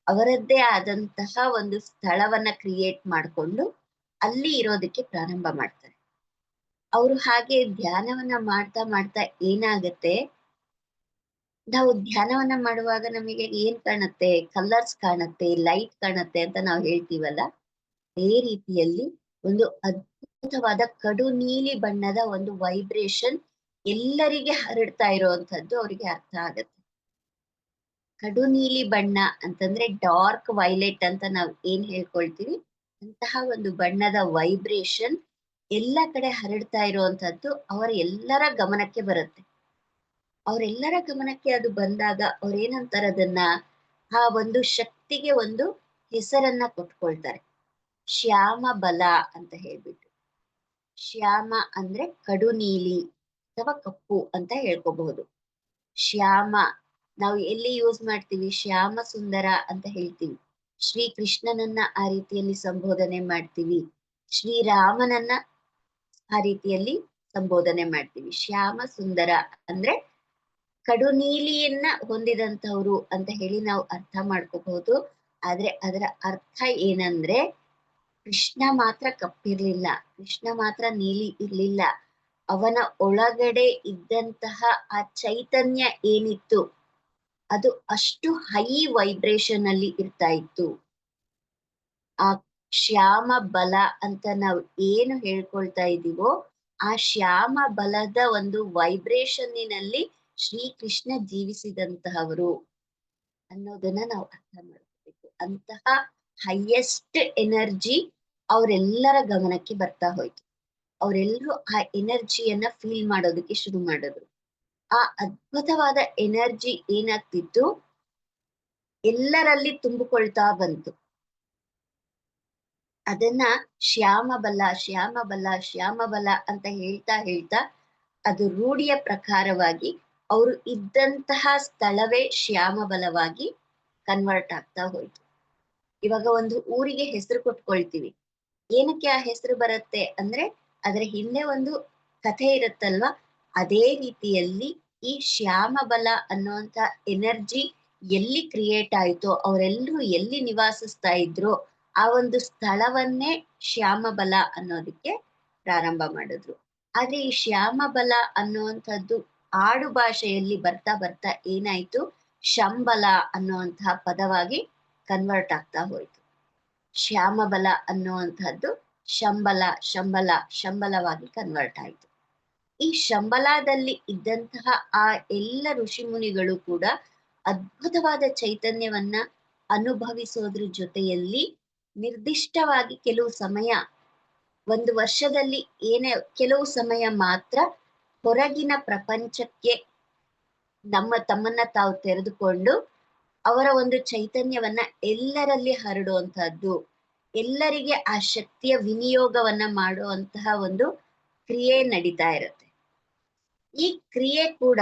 ಅವರದ್ದೇ ಆದಂತಹ ಒಂದು ಸ್ಥಳವನ್ನ ಕ್ರಿಯೇಟ್ ಮಾಡ್ಕೊಂಡು ಅಲ್ಲಿ ಇರೋದಕ್ಕೆ ಪ್ರಾರಂಭ ಮಾಡ್ತಾರೆ. ಅವರು ಹಾಗೆ ಧ್ಯಾನವನ್ನ ಮಾಡ್ತಾ ಮಾಡ್ತಾ ಏನಾಗತ್ತೆ? ನಾವು ಧ್ಯಾನವನ್ನ ಮಾಡುವಾಗ ನಮಗೆ ಏನ್ ಕಾಣುತ್ತೆ? ಕಲರ್ಸ್ ಕಾಣುತ್ತೆ, ಲೈಟ್ ಕಾಣುತ್ತೆ ಅಂತ ನಾವು ಹೇಳ್ತೀವಲ್ಲ, ಅದೇ ರೀತಿಯಲ್ಲಿ ಒಂದು ಅದ್ಭುತವಾದ ಕಡು ನೀಲಿ ಬಣ್ಣದ ಒಂದು ವೈಬ್ರೇಷನ್ ಎಲ್ಲರಿಗೆ ಹರಡ್ತಾ ಇರುವಂತದ್ದು ಅವರಿಗೆ ಅರ್ಥ ಆಗತ್ತೆ. ಕಡು ನೀಲಿ ಬಣ್ಣ ಅಂತಂದ್ರೆ ಡಾರ್ಕ್ ವೈಲೆಟ್ ಅಂತ ನಾವು ಏನ್ ಹೇಳ್ಕೊಳ್ತೀವಿ, ಅಂತಹ ಒಂದು ಬಣ್ಣದ ವೈಬ್ರೇಷನ್ ಎಲ್ಲ ಕಡೆ ಹರಡ್ತಾ ಇರುವಂತದ್ದು ಅವರ ಎಲ್ಲರ ಗಮನಕ್ಕೆ ಬರುತ್ತೆ. ಅವರೆಲ್ಲರ ಗಮನಕ್ಕೆ ಅದು ಬಂದಾಗ ಅವ್ರೇನಂತಾರೆ ಅದನ್ನ, ಆ ಒಂದು ಶಕ್ತಿಗೆ ಒಂದು ಹೆಸರನ್ನ ಕೊಟ್ಕೊಳ್ತಾರೆ, ಶ್ಯಾಮ ಬಲ ಅಂತ ಹೇಳ್ಬಿಟ್ಟು. ಶ್ಯಾಮ ಅಂದ್ರೆ ಕಡು ನೀಲಿ ಅಥವಾ ಕಪ್ಪು ಅಂತ ಹೇಳ್ಕೋಬಹುದು. ಶ್ಯಾಮ, ನಾವು ಎಲ್ಲಿ ಯೂಸ್ ಮಾಡ್ತೀವಿ? ಶ್ಯಾಮ ಸುಂದರ ಅಂತ ಹೇಳ್ತೀವಿ. ಶ್ರೀ ಕೃಷ್ಣನನ್ನ ಆ ರೀತಿಯಲ್ಲಿ ಸಂಬೋಧನೆ ಮಾಡ್ತೀವಿ. ಶ್ರೀರಾಮನನ್ನ ಆ ರೀತಿಯಲ್ಲಿ ಸಂಬೋಧನೆ ಮಾಡ್ತೀವಿ. ಶ್ಯಾಮ ಸುಂದರ ಅಂದ್ರೆ ಕಡು ನೀಲಿಯನ್ನ ಹೊಂದಿದಂತವ್ರು ಅಂತ ಹೇಳಿ ನಾವು ಅರ್ಥ ಮಾಡ್ಕೋಬಹುದು. ಆದ್ರೆ ಅದರ ಅರ್ಥ ಏನಂದ್ರೆ ಕೃಷ್ಣ ಮಾತ್ರ ಕಪ್ಪಿರ್ಲಿಲ್ಲ, ಕೃಷ್ಣ ಮಾತ್ರ ನೀಲಿ ಇರ್ಲಿಲ್ಲ. ಅವನ ಒಳಗಡೆ ಇದ್ದಂತಹ ಆ ಚೈತನ್ಯ ಏನಿತ್ತು ಅದು ಅಷ್ಟು ಹೈ ವೈಬ್ರೇಷನ್ ಅಲ್ಲಿ ಇರ್ತಾ ಇತ್ತು. ಆ ಶ್ಯಾಮ ಬಲ ಅಂತ ನಾವು ಏನು ಹೇಳ್ಕೊಳ್ತಾ ಇದೀವೋ ಆ ಶ್ಯಾಮ ಬಲದ ಒಂದು ವೈಬ್ರೇಷನ್ನಿನಲ್ಲಿ ಶ್ರೀಕೃಷ್ಣ ಜೀವಿಸಿದಂತಹವರು ಅನ್ನೋದನ್ನ ನಾವು ಅರ್ಥ ಮಾಡ್ಕೋಬೇಕು. ಅಂತಹ ಹೈಯೆಸ್ಟ್ ಎನರ್ಜಿ ಅವರೆಲ್ಲರ ಗಮನಕ್ಕೆ ಬರ್ತಾ ಹೋಯ್ತು. ಅವರೆಲ್ಲರೂ ಆ ಎನರ್ಜಿಯನ್ನ ಫೀಲ್ ಮಾಡೋದಕ್ಕೆ ಶುರು ಮಾಡಿದ್ರು. ಆ ಅದ್ಭುತವಾದ ಎನರ್ಜಿ ಏನಾಗ್ತಿತ್ತು, ಎಲ್ಲರಲ್ಲಿ ತುಂಬಿಕೊಳ್ತಾ ಬಂತು. ಅದನ್ನ ಶ್ಯಾಮಬಲ ಶ್ಯಾಮಬಲ ಶ್ಯಾಮಬಲ ಅಂತ ಹೇಳ್ತಾ ಹೇಳ್ತಾ ಅದು ರೂಢಿಯ ಪ್ರಕಾರವಾಗಿ ಅವರು ಇದ್ದಂತಹ ಸ್ಥಳವೇ ಶ್ಯಾಮಬಲವಾಗಿ ಕನ್ವರ್ಟ್ ಆಗ್ತಾ ಹೋಯ್ತು. ಇವಾಗ ಒಂದು ಊರಿಗೆ ಹೆಸರು ಕೊಟ್ಕೊಳ್ತೀವಿ. ಏನಕ್ಕೆ ಆ ಹೆಸರು ಬರುತ್ತೆ ಅಂದ್ರೆ ಅದರ ಹಿಂದೆ ಒಂದು ಕಥೆ ಇರುತ್ತಲ್ವಾ. ಅದೇ ರೀತಿಯಲ್ಲಿ ಈ ಶ್ಯಾಮಬಲ ಅನ್ನುವಂತ ಎನರ್ಜಿ ಎಲ್ಲಿ ಕ್ರಿಯೇಟ್ ಆಯ್ತೋ, ಅವರೆಲ್ಲರೂ ಎಲ್ಲಿ ನಿವಾಸಿಸ್ತಾ ಇದ್ರೋ ಆ ಒಂದು ಸ್ಥಳವನ್ನೇ ಶ್ಯಾಮಬಲ ಅನ್ನೋದಕ್ಕೆ ಪ್ರಾರಂಭ ಮಾಡಿದ್ರು. ಆದ್ರೆ ಈ ಶ್ಯಾಮಬಲ ಅನ್ನುವಂಥದ್ದು ಆಡು ಭಾಷೆಯಲ್ಲಿ ಬರ್ತಾ ಬರ್ತಾ ಏನಾಯ್ತು, ಶಂಬಲ ಅನ್ನುವಂತಹ ಪದವಾಗಿ ಕನ್ವರ್ಟ್ ಆಗ್ತಾ ಹೋಯ್ತು. ಶ್ಯಾಮಬಲ ಅನ್ನುವಂಥದ್ದು ಶಂಬಲವಾಗಿ ಕನ್ವರ್ಟ್ ಆಯ್ತು. ಈ ಶಂಬಲದಲ್ಲಿ ಇದ್ದಂತಹ ಆ ಎಲ್ಲ ಋಷಿ ಮುನಿಗಳು ಕೂಡ ಅದ್ಭುತವಾದ ಚೈತನ್ಯವನ್ನ ಅನುಭವಿಸೋದ್ರ ಜೊತೆಯಲ್ಲಿ ನಿರ್ದಿಷ್ಟವಾಗಿ ಕೆಲವು ಸಮಯ, ಒಂದು ವರ್ಷದಲ್ಲಿ ಕೆಲವು ಸಮಯ ಮಾತ್ರ ಹೊರಗಿನ ಪ್ರಪಂಚಕ್ಕೆ ತಮ್ಮನ್ನ ತಾವು ತೆರೆದುಕೊಂಡು ಅವರ ಒಂದು ಚೈತನ್ಯವನ್ನ ಎಲ್ಲರಲ್ಲಿ ಹರಡುವಂತಹದ್ದು, ಎಲ್ಲರಿಗೆ ಆ ಶಕ್ತಿಯ ವಿನಿಯೋಗವನ್ನ ಮಾಡುವಂತಹ ಒಂದು ಕ್ರಿಯೆ ನಡೀತಾ ಇರುತ್ತೆ. ಈ ಕ್ರಿಯೆ ಕೂಡ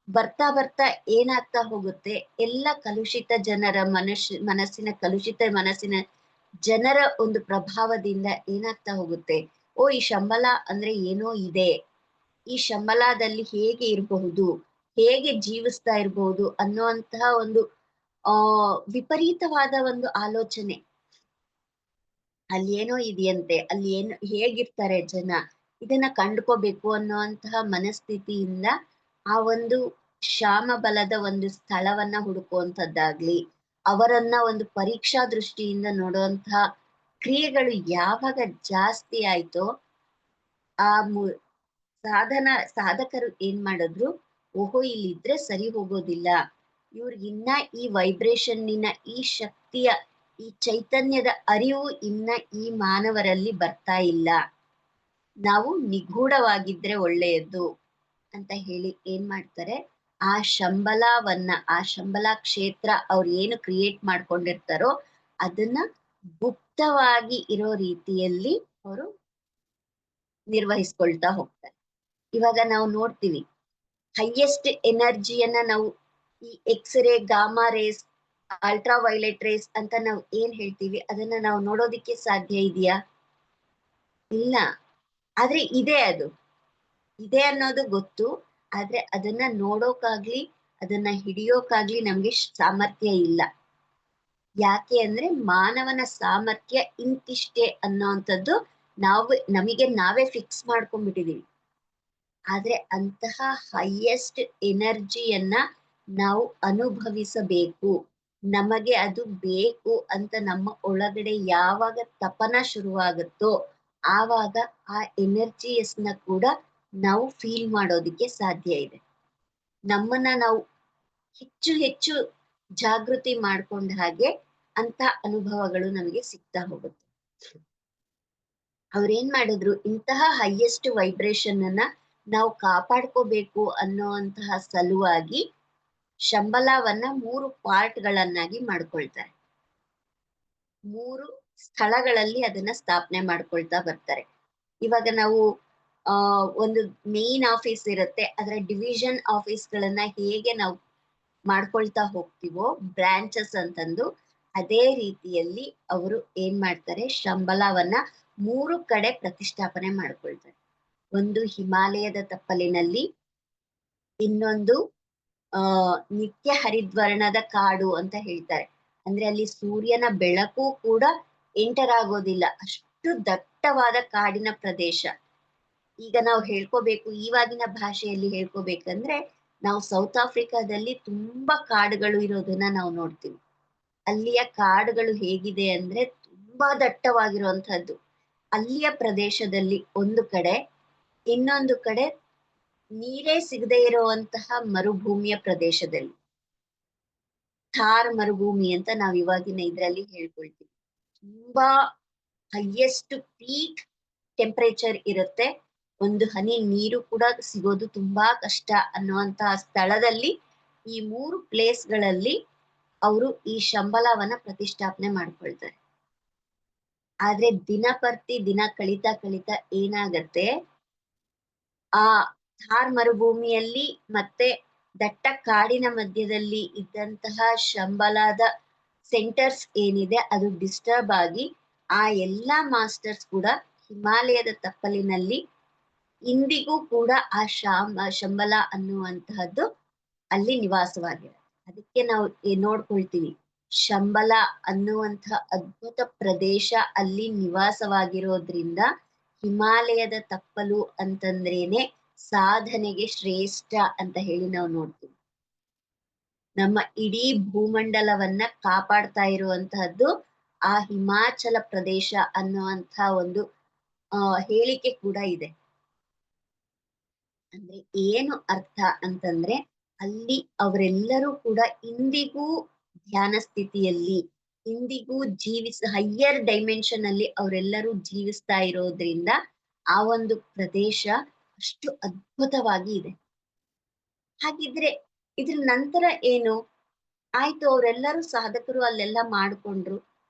ಬರ್ತಾ ಬರ್ತಾ ಏನಾಗ್ತಾ ಹೋಗುತ್ತೆ, ಎಲ್ಲ ಕಲುಷಿತ ಜನರ ಮನಸ್ಸಿನ ಕಲುಷಿತ ಮನಸ್ಸಿನ ಜನರ ಒಂದು ಪ್ರಭಾವದಿಂದ ಏನಾಗ್ತಾ ಹೋಗುತ್ತೆ, ಓ ಈ ಶಂಬಲ ಅಂದ್ರೆ ಏನೋ ಇದೆ, ಈ ಶಂಬಲದಲ್ಲಿ ಹೇಗೆ ಇರಬಹುದು, ಹೇಗೆ ಜೀವಿಸ್ತಾ ಇರಬಹುದು ಅನ್ನುವಂತಹ ಒಂದು ವಿಪರೀತವಾದ ಒಂದು ಆಲೋಚನೆ. ಅಲ್ಲಿ ಏನೋ ಇದೆಯಂತೆ, ಅಲ್ಲಿ ಏನು ಹೇಗಿರ್ತಾರೆ ಜನ, ಇದನ್ನ ಕಂಡುಕೋಬೇಕು ಅನ್ನುವಂತಹ ಮನಸ್ಥಿತಿಯಿಂದ ಆ ಒಂದು ಶ್ಯಾಮ ಬಲದ ಒಂದು ಸ್ಥಳವನ್ನ ಹುಡುಕುವಂಥದ್ದಾಗ್ಲಿ, ಅವರನ್ನ ಒಂದು ಪರೀಕ್ಷಾ ದೃಷ್ಟಿಯಿಂದ ನೋಡುವಂತಹ ಕ್ರಿಯೆಗಳು ಯಾವಾಗ ಜಾಸ್ತಿ ಆಯ್ತೋ ಆ ಸಾಧಕರು ಏನ್ ಮಾಡಿದ್ರು, ಓಹೋ ಇಲ್ಲಿದ್ರೆ ಸರಿ ಹೋಗೋದಿಲ್ಲ, ಇವ್ರಿಗಿನ್ನ ಈ ವೈಬ್ರೇಷನ್ನಿನ ಈ ಶಕ್ತಿಯ ಈ ಚೈತನ್ಯದ ಅರಿವು ಇನ್ನ ಈ ಮಾನವರಲ್ಲಿ ಬರ್ತಾ ಇಲ್ಲ, ನಾವು ನಿಗೂಢವಾಗಿದ್ರೆ ಒಳ್ಳೆಯದು ಅಂತ ಹೇಳಿ ಏನ್ ಮಾಡ್ತಾರೆ, ಆ ಶಂಬಲ ಕ್ಷೇತ್ರ ಅವ್ರು ಏನು ಕ್ರಿಯೇಟ್ ಮಾಡ್ಕೊಂಡಿರ್ತಾರೋ ಅದನ್ನ ಗುಪ್ತವಾಗಿ ಇರೋ ರೀತಿಯಲ್ಲಿ ಅವರು ನಿರ್ವಹಿಸ್ಕೊಳ್ತಾ ಹೋಗ್ತಾರೆ. ಇವಾಗ ನಾವು ನೋಡ್ತೀವಿ ಹೈಯೆಸ್ಟ್ ಎನರ್ಜಿಯನ್ನ ನಾವು ಈ X ray, gamma rays, ultraviolet rays ಅಂತ ನಾವು ಏನ್ ಹೇಳ್ತೀವಿ ಅದನ್ನ ನಾವು ನೋಡೋದಿಕ್ಕೆ ಸಾಧ್ಯ ಇದೆಯಾ? ಇಲ್ಲ. ಆದ್ರೆ ಅದು ಇದೆ ಅನ್ನೋದು ಗೊತ್ತು. ಆದ್ರೆ ಅದನ್ನ ನೋಡೋಕಾಗ್ಲಿ ಅದನ್ನ ಹಿಡಿಯೋಕಾಗ್ಲಿ ನಮ್ಗೆ ಸಾಮರ್ಥ್ಯ ಇಲ್ಲ. ಯಾಕೆ ಅಂದ್ರೆ ಮಾನವನ ಸಾಮರ್ಥ್ಯ ಇಂತಿಷ್ಟೇ ಅನ್ನೋಂಥದ್ದು ನಮಗೆ ನಾವೇ ಫಿಕ್ಸ್ ಮಾಡ್ಕೊಂಡ್ಬಿಟ್ಟಿದೀವಿ. ಆದ್ರೆ ಅಂತಹ ಹೈಯೆಸ್ಟ್ ಎನರ್ಜಿಯನ್ನ ನಾವು ಅನುಭವಿಸಬೇಕು, ನಮಗೆ ಅದು ಬೇಕು ಅಂತ ನಮ್ಮ ಒಳಗಡೆ ಯಾವಾಗ ತಪನ ಶುರುವಾಗುತ್ತೋ ಆವಾಗ ಆ ಎನರ್ಜಿಯಸ್ನ ಕೂಡ ನಾವು ಫೀಲ್ ಮಾಡೋದಿಕ್ಕೆ ಸಾಧ್ಯ ಇದೆ. ನಮ್ಮನ್ನ ನಾವು ಹೆಚ್ಚು ಹೆಚ್ಚು ಜಾಗೃತಿ ಮಾಡ್ಕೊಂಡ ಹಾಗೆ ಅಂತ ಅನುಭವಗಳು ನಮಗೆ ಸಿಗ್ತಾ ಹೋಗುತ್ತೆ. ಅವ್ರೇನ್ ಮಾಡಿದ್ರು, ಇಂತಹ ಹೈಯೆಸ್ಟ್ ವೈಬ್ರೇಷನ್ ಅನ್ನ ನಾವು ಕಾಪಾಡ್ಕೋಬೇಕು ಅನ್ನೋಂತಹ ಸಲುವಾಗಿ ಶಂಬಲವನ್ನ 3 ಪಾರ್ಟ್ಗಳನ್ನಾಗಿ ಮಾಡ್ಕೊಳ್ತಾರೆ. 3 ಸ್ಥಳಗಳಲ್ಲಿ ಅದನ್ನ ಸ್ಥಾಪನೆ ಮಾಡ್ಕೊಳ್ತಾ ಬರ್ತಾರೆ. ಇವಾಗ ನಾವು ಒಂದು ಮೇನ್ ಆಫೀಸ್ ಇರುತ್ತೆ, ಅದರ ಡಿವಿಷನ್ ಆಫೀಸ್ಗಳನ್ನ ಹೇಗೆ ನಾವು ಮಾಡ್ಕೊಳ್ತಾ ಹೋಗ್ತೀವೋ ಬ್ರಾಂಚಸ್ ಅಂತಂದು, ಅದೇ ರೀತಿಯಲ್ಲಿ ಅವರು ಏನ್ ಮಾಡ್ತಾರೆ, ಶಂಬಲವನ್ನ 3 ಕಡೆ ಪ್ರತಿಷ್ಠಾಪನೆ ಮಾಡ್ಕೊಳ್ತಾರೆ. ಒಂದು ಹಿಮಾಲಯದ ತಪ್ಪಲಿನಲ್ಲಿ, ಇನ್ನೊಂದು ನಿತ್ಯ ಹರಿದ್ವರ್ಣದ ಕಾಡು ಅಂತ ಹೇಳ್ತಾರೆ. ಅಂದ್ರೆ ಅಲ್ಲಿ ಸೂರ್ಯನ ಬೆಳಕು ಕೂಡ ಎಂಟರ್ ಆಗೋದಿಲ್ಲ, ಅಷ್ಟು ದಟ್ಟವಾದ ಕಾಡಿನ ಪ್ರದೇಶ. ಈಗ ನಾವು ಹೇಳ್ಕೋಬೇಕು, ಇವಾಗಿನ ಭಾಷೆಯಲ್ಲಿ ಹೇಳ್ಕೋಬೇಕಂದ್ರೆ, ನಾವು ಸೌತ್ ಆಫ್ರಿಕಾದಲ್ಲಿ ತುಂಬಾ ಕಾಡುಗಳು ಇರೋದನ್ನ ನಾವು ನೋಡ್ತೀವಿ. ಅಲ್ಲಿಯ ಕಾಡುಗಳು ಹೇಗಿದೆ ಅಂದ್ರೆ ತುಂಬಾ ದಟ್ಟವಾಗಿರುವಂತಹದ್ದು. ಅಲ್ಲಿಯ ಪ್ರದೇಶದಲ್ಲಿ ಒಂದು ಕಡೆ, ಇನ್ನೊಂದು ಕಡೆ ನೀರೇ ಸಿಗದೆ ಇರುವಂತಹ ಮರುಭೂಮಿಯ ಪ್ರದೇಶದಲ್ಲಿ, ಥಾರ್ ಮರುಭೂಮಿ ಅಂತ ನಾವ್ ಇವಾಗಿನ ಇದ್ರಲ್ಲಿ ಹೇಳ್ಕೊಳ್ತೀವಿ. ತುಂಬಾ ಹೈಯೆಸ್ಟ್ ಪೀಕ್ ಟೆಂಪರೇಚರ್ ಇರುತ್ತೆ, ಒಂದು ಹನಿ ನೀರು ಕೂಡ ಸಿಗೋದು ತುಂಬಾ ಕಷ್ಟ ಅನ್ನುವಂತಹ ಸ್ಥಳದಲ್ಲಿ ಈ 3 ಪ್ಲೇಸ್ಗಳಲ್ಲಿ ಅವರು ಈ ಶಂಬಲವನ್ನ ಪ್ರತಿಷ್ಠಾಪನೆ ಮಾಡ್ಕೊಳ್ತಾರೆ. ಆದ್ರೆ ದಿನ ಕಳಿತಾ ಏನಾಗತ್ತೆ, ಆ ಥಾರ್ ಮರುಭೂಮಿಯಲ್ಲಿ ಮತ್ತೆ ದಟ್ಟ ಕಾಡಿನ ಮಧ್ಯದಲ್ಲಿ ಇದ್ದಂತಹ ಶಂಬಲದ ಸೆಂಟರ್ಸ್ ಏನಿದೆ ಅದು ಡಿಸ್ಟರ್ಬ್ ಆಗಿ ಆ ಎಲ್ಲಾ ಮಾಸ್ಟರ್ಸ್ ಕೂಡ ಹಿಮಾಲಯದ ತಪ್ಪಲಿನಲ್ಲಿ ಇಂದಿಗೂ ಕೂಡ ಆ ಶಂಬಲ ಅನ್ನುವಂತಹದ್ದು ಅಲ್ಲಿ ನಿವಾಸವಾಗಿದೆ. ಅದಕ್ಕೆ ನಾವು ನೋಡ್ಕೊಳ್ತೀವಿ, ಶಂಬಲ ಅನ್ನುವಂತಹ ಅದ್ಭುತ ಪ್ರದೇಶ ಅಲ್ಲಿ ನಿವಾಸವಾಗಿರೋದ್ರಿಂದ ಹಿಮಾಲಯದ ತಪ್ಪಲು ಅಂತಂದ್ರೇನೆ ಸಾಧನೆಗೆ ಶ್ರೇಷ್ಠ ಅಂತ ಹೇಳಿ ನಾವು ನೋಡ್ತೀವಿ. ನಮ್ಮ ಇಡೀ ಭೂಮಂಡಲವನ್ನ ಕಾಪಾಡ್ತಾ ಇರುವಂತಹದ್ದು ಆ ಹಿಮಾಚಲ ಪ್ರದೇಶ ಅನ್ನುವಂಥ ಒಂದು ಹೇಳಿಕೆ ಕೂಡ ಇದೆ. ಅಂದ್ರೆ ಏನು ಅರ್ಥ ಅಂತಂದ್ರೆ, ಅಲ್ಲಿ ಅವರೆಲ್ಲರೂ ಕೂಡ ಇಂದಿಗೂ ಧ್ಯಾನ ಸ್ಥಿತಿಯಲ್ಲಿ, ಇಂದಿಗೂ ಹೈಯರ್ ಡೈಮೆನ್ಷನ್ ಅಲ್ಲಿ ಅವರೆಲ್ಲರೂ ಜೀವಿಸ್ತಾ ಇರೋದ್ರಿಂದ ಆ ಒಂದು ಪ್ರದೇಶ ಅಷ್ಟು ಅದ್ಭುತವಾಗಿ ಇದೆ. ಹಾಗಿದ್ರೆ ಇದ್ರ ನಂತರ ಏನು ಆಯ್ತು, ಅವರೆಲ್ಲರೂ ಸಾಧಕರು ಅಲ್ಲೆಲ್ಲ ಮಾಡ್ಕೊಂಡ್ರು,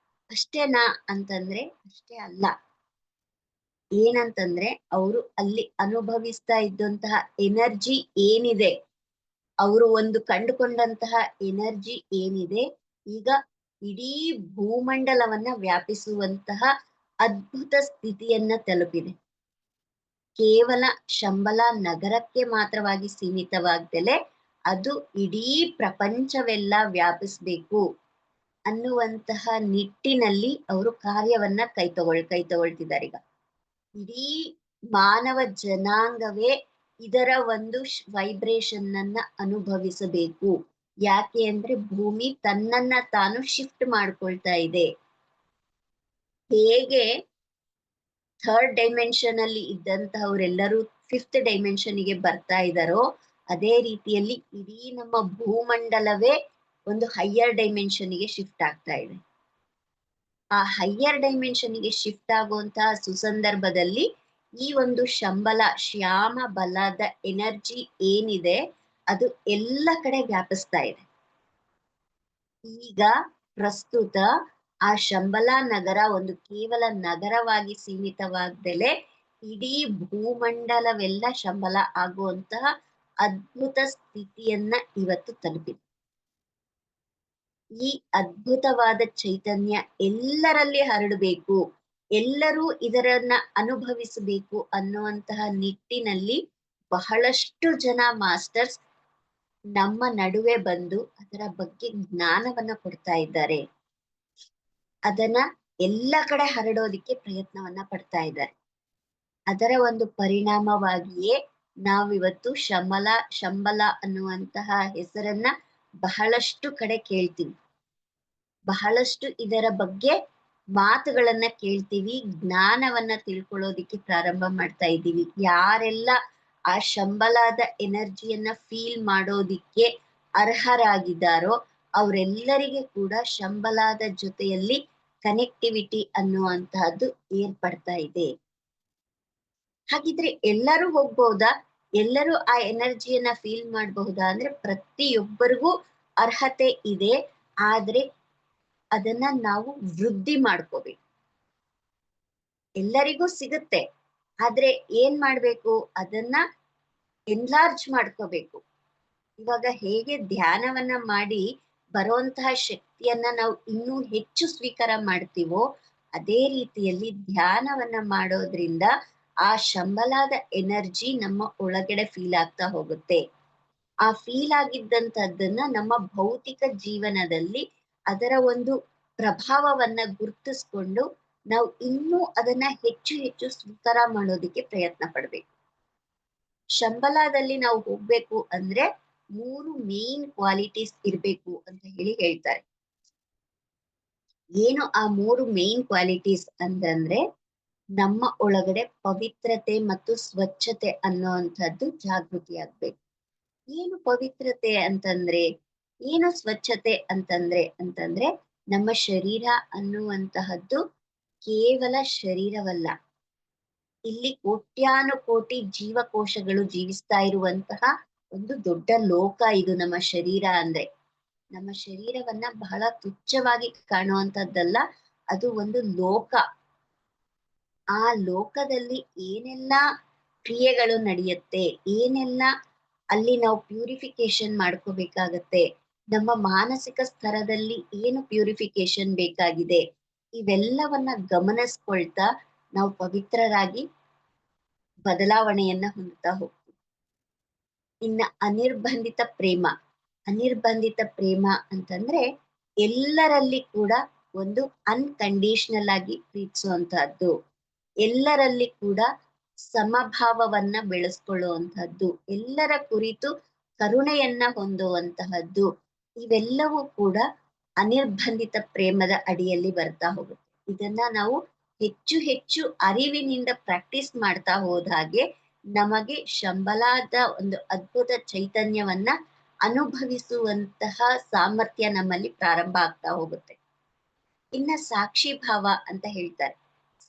ಅಷ್ಟೇನಾ ಅಂತಂದ್ರೆ ಅಷ್ಟೇ ಅಲ್ಲ. ಏನಂತಂದ್ರೆ ಅವರು ಅಲ್ಲಿ ಅನುಭವಿಸ್ತಾ ಇದ್ದಂತಹ ಎನರ್ಜಿ ಏನಿದೆ, ಅವರು ಒಂದು ಕಂಡುಕೊಂಡಂತಹ ಎನರ್ಜಿ ಏನಿದೆ, ಈಗ ಇಡೀ ಭೂಮಂಡಲವನ್ನ ವ್ಯಾಪಿಸುವಂತಹ ಅದ್ಭುತ ಸ್ಥಿತಿಯನ್ನ ತಲುಪಿದೆ. ಕೇವಲ ಶಂಬಲ ನಗರಕ್ಕೆ ಮಾತ್ರವಾಗಿ ಸೀಮಿತವಾಗ್ದಲೆ ಅದು ಇಡೀ ಪ್ರಪಂಚವೆಲ್ಲ ವ್ಯಾಪಿಸ್ಬೇಕು ಅನ್ನುವಂತಹ ನಿಟ್ಟಿನಲ್ಲಿ ಅವರು ಕಾರ್ಯವನ್ನ ಕೈ ತಗೊಳ್ತಿದ್ದಾರೆ. ಈಗ ಇಡೀ ಮಾನವ ಜನಾಂಗವೇ ಇದರ ಒಂದು ವೈಬ್ರೇಷನ್ ಅನ್ನ ಅನುಭವಿಸಬೇಕು. ಯಾಕೆ ಅಂದ್ರೆ ಭೂಮಿ ತನ್ನನ್ನ ತಾನು ಶಿಫ್ಟ್ ಮಾಡ್ಕೊಳ್ತಾ ಇದೆ. ಹೇಗೆ ಥರ್ಡ್ ಡೈಮೆನ್ಷನ್ ಅಲ್ಲಿ ಇದ್ದಂತಹವರೆಲ್ಲರೂ 5th ಡೈಮೆನ್ಷನ್ಗೆ ಬರ್ತಾ ಇದ್ದಾರೋ, ಅದೇ ರೀತಿಯಲ್ಲಿ ಇಡೀ ನಮ್ಮ ಭೂಮಂಡಲವೇ ಒಂದು ಹೈಯರ್ ಡೈಮೆನ್ಷನ್ಗೆ ಶಿಫ್ಟ್ ಆಗ್ತಾ ಇದೆ. ಆ ಹೈಯರ್ ಡೈಮೆನ್ಷನ್ಗೆ ಶಿಫ್ಟ್ ಆಗುವಂತಹ ಸುಸಂದರ್ಭದಲ್ಲಿ ಈ ಒಂದು ಶಂಬಲ ಶ್ಯಾಮ ಬಲದ ಎನರ್ಜಿ ಏನಿದೆ ಅದು ಎಲ್ಲ ಕಡೆ ವ್ಯಾಪಿಸ್ತಾ ಇದೆ. ಈಗ ಪ್ರಸ್ತುತ ಆ ಶಂಬಲ ನಗರ ಒಂದು ಕೇವಲ ನಗರವಾಗಿ ಸೀಮಿತವಾಗದಲೆ ಇಡೀ ಭೂಮಂಡಲವೆಲ್ಲ ಶಂಬಲ ಆಗುವಂತಹ ಅದ್ಭುತ ಸ್ಥಿತಿಯನ್ನ ಇವತ್ತು ತಲುಪಿದೆ. ಈ ಅದ್ಭುತವಾದ ಚೈತನ್ಯ ಎಲ್ಲರಲ್ಲಿ ಹರಡಬೇಕು, ಎಲ್ಲರೂ ಇದರನ್ನ ಅನುಭವಿಸಬೇಕು ಅನ್ನುವಂತಹ ನಿಟ್ಟಿನಲ್ಲಿ ಬಹಳಷ್ಟು ಜನ ಮಾಸ್ಟರ್ಸ್ ನಮ್ಮ ನಡುವೆ ಬಂದು ಅದರ ಬಗ್ಗೆ ಜ್ಞಾನವನ್ನ ಕೊಡ್ತಾ ಇದ್ದಾರೆ. ಅದನ್ನ ಎಲ್ಲ ಕಡೆ ಹರಡೋದಿಕ್ಕೆ ಪ್ರಯತ್ನವನ್ನ ಪಡ್ತಾ ಇದ್ದಾರೆ. ಅದರ ಒಂದು ಪರಿಣಾಮವಾಗಿಯೇ ನಾವಿವತ್ತು ಶಂಬಲ ಅನ್ನುವಂತಹ ಹೆಸರನ್ನ ಬಹಳಷ್ಟು ಕಡೆ ಕೇಳ್ತೀವಿ, ಬಹಳಷ್ಟು ಇದರ ಬಗ್ಗೆ ಮಾತುಗಳನ್ನ ಕೇಳ್ತೀವಿ, ಜ್ಞಾನವನ್ನ ತಿಳ್ಕೊಳ್ಳೋದಿಕ್ಕೆ ಪ್ರಾರಂಭ ಮಾಡ್ತಾ ಇದ್ದೀವಿ. ಯಾರೆಲ್ಲ ಆ ಶಂಬಲದ ಎನರ್ಜಿಯನ್ನ ಫೀಲ್ ಮಾಡೋದಿಕ್ಕೆ ಅರ್ಹರಾಗಿದ್ದಾರೋ ಅವರೆಲ್ಲರಿಗೆ ಕೂಡ ಶಂಬಲದ ಜೊತೆಯಲ್ಲಿ ಕನೆಕ್ಟಿವಿಟಿ ಅನ್ನುವಂತಹದ್ದು ಏರ್ಪಡ್ತಾ ಇದೆ. ಹಾಗಿದ್ರೆ ಎಲ್ಲರೂ ಹೋಗ್ಬಹುದಾ, ಎಲ್ಲರೂ ಆ ಎನರ್ಜಿಯನ್ನ ಫೀಲ್ ಮಾಡಬಹುದಾ ಅಂದ್ರೆ ಪ್ರತಿಯೊಬ್ಬರಿಗೂ ಅರ್ಹತೆ ಇದೆ, ಆದ್ರೆ ಅದನ್ನ ನಾವು ವೃದ್ಧಿ ಮಾಡ್ಕೋಬೇಕು. ಎಲ್ಲರಿಗೂ ಸಿಗುತ್ತೆ, ಆದ್ರೆ ಏನ್ ಮಾಡ್ಬೇಕು, ಅದನ್ನ ಎನ್ಲಾರ್ಜ್ ಮಾಡ್ಕೋಬೇಕು. ಇವಾಗ ಹೇಗೆ ಧ್ಯಾನವನ್ನ ಮಾಡಿ ಬರುವಂತಹ ಶಕ್ತಿಯನ್ನ ನಾವು ಇನ್ನೂ ಹೆಚ್ಚು ಸ್ವೀಕಾರ ಮಾಡ್ತೀವೋ, ಅದೇ ರೀತಿಯಲ್ಲಿ ಧ್ಯಾನವನ್ನ ಮಾಡೋದ್ರಿಂದ ಆ ಶಂಬಲಾದ ಎನರ್ಜಿ ನಮ್ಮ ಒಳಗಡೆ ಫೀಲ್ ಆಗ್ತಾ ಹೋಗುತ್ತೆ. ಆ ಫೀಲ್ ಆಗಿದ್ದಂಥದ್ದನ್ನ ನಮ್ಮ ಭೌತಿಕ ಜೀವನದಲ್ಲಿ ಅದರ ಒಂದು ಪ್ರಭಾವವನ್ನ ಗುರುತಿಸ್ಕೊಂಡು ನಾವು ಇನ್ನೂ ಅದನ್ನ ಹೆಚ್ಚು ಹೆಚ್ಚು ಸ್ವೀಕಾರ ಮಾಡೋದಕ್ಕೆ ಪ್ರಯತ್ನ ಪಡ್ಬೇಕು. ಶಂಬಲಾದಲ್ಲಿ ನಾವು ಹೋಗ್ಬೇಕು ಅಂದ್ರೆ 3 ಮೇನ್ ಕ್ವಾಲಿಟೀಸ್ ಇರ್ಬೇಕು ಅಂತ ಹೇಳಿ ಹೇಳ್ತಾರೆ. ಏನು ಆ 3 ಮೇನ್ ಕ್ವಾಲಿಟೀಸ್ ಅಂತಂದ್ರೆ, ನಮ್ಮ ಒಳಗಡೆ ಪವಿತ್ರತೆ ಮತ್ತು ಸ್ವಚ್ಛತೆ ಅನ್ನುವಂಥದ್ದು ಜಾಗೃತಿ ಆಗ್ಬೇಕು. ಏನು ಪವಿತ್ರತೆ ಅಂತಂದ್ರೆ, ಏನು ಸ್ವಚ್ಛತೆ ಅಂತಂದ್ರೆ ನಮ್ಮ ಶರೀರ ಅನ್ನುವಂತಹದ್ದು ಕೇವಲ ಶರೀರವಲ್ಲ. ಇಲ್ಲಿ ಕೋಟ್ಯಾನುಕೋಟಿ ಜೀವಕೋಶಗಳು ಜೀವಿಸ್ತಾ ಇರುವಂತಹ ಒಂದು ದೊಡ್ಡ ಲೋಕ ಇದು ನಮ್ಮ ಶರೀರ ಅಂದ್ರೆ. ನಮ್ಮ ಶರೀರವನ್ನ ಬಹಳ ತುಚ್ಛವಾಗಿ ಕಾಣುವಂತದ್ದಲ್ಲ, ಅದು ಒಂದು ಲೋಕ. ಆ ಲೋಕದಲ್ಲಿ ಏನೆಲ್ಲ ಕ್ರಿಯೆಗಳು ನಡೆಯುತ್ತೆ, ಏನೆಲ್ಲ ಅಲ್ಲಿ ನಾವು ಪ್ಯೂರಿಫಿಕೇಶನ್ ಮಾಡ್ಕೋಬೇಕಾಗತ್ತೆ, ನಮ್ಮ ಮಾನಸಿಕ ಸ್ತರದಲ್ಲಿ ಏನು ಪ್ಯೂರಿಫಿಕೇಶನ್ ಬೇಕಾಗಿದೆ, ಇವೆಲ್ಲವನ್ನ ಗಮನಿಸ್ಕೊಳ್ತಾ ನಾವು ಪವಿತ್ರರಾಗಿ ಬದಲಾವಣೆಯನ್ನ ಹೊಂದುತ್ತಾ ಹೋಗ್ತೀವಿ. ಇನ್ನ ಅನಿರ್ಬಂಧಿತ ಪ್ರೇಮ ಅಂತಂದ್ರೆ ಎಲ್ಲರಲ್ಲಿ ಕೂಡ ಒಂದು ಅನ್ಕಂಡೀಷನಲ್ ಆಗಿ ಪ್ರೀತಿಸುವಂತಹದ್ದು, ಎಲ್ಲರಲ್ಲಿ ಕೂಡ ಸಮಭಾವವನ್ನ ಬೆಳೆಸ್ಕೊಳ್ಳುವಂತಹದ್ದು, ಎಲ್ಲರ ಕುರಿತು ಕರುಣೆಯನ್ನ ಹೊಂದುವಂತಹದ್ದು, ಇವೆಲ್ಲವೂ ಕೂಡ ಅನಿರ್ಬಂಧಿತ ಪ್ರೇಮದ ಅಡಿಯಲ್ಲಿ ಬರ್ತಾ ಹೋಗುತ್ತೆ. ಇದನ್ನ ನಾವು ಹೆಚ್ಚು ಹೆಚ್ಚು ಅರಿವಿನಿಂದ ಪ್ರಾಕ್ಟೀಸ್ ಮಾಡ್ತಾ ಹೋದ ಹಾಗೆ ನಮಗೆ ಶಂಬಲಾದ ಒಂದು ಅದ್ಭುತ ಚೈತನ್ಯವನ್ನ ಅನುಭವಿಸುವಂತಹ ಸಾಮರ್ಥ್ಯ ನಮ್ಮಲ್ಲಿ ಪ್ರಾರಂಭ ಆಗ್ತಾ ಹೋಗುತ್ತೆ. ಇನ್ನ ಸಾಕ್ಷಿ ಭಾವ ಅಂತ ಹೇಳ್ತಾರೆ.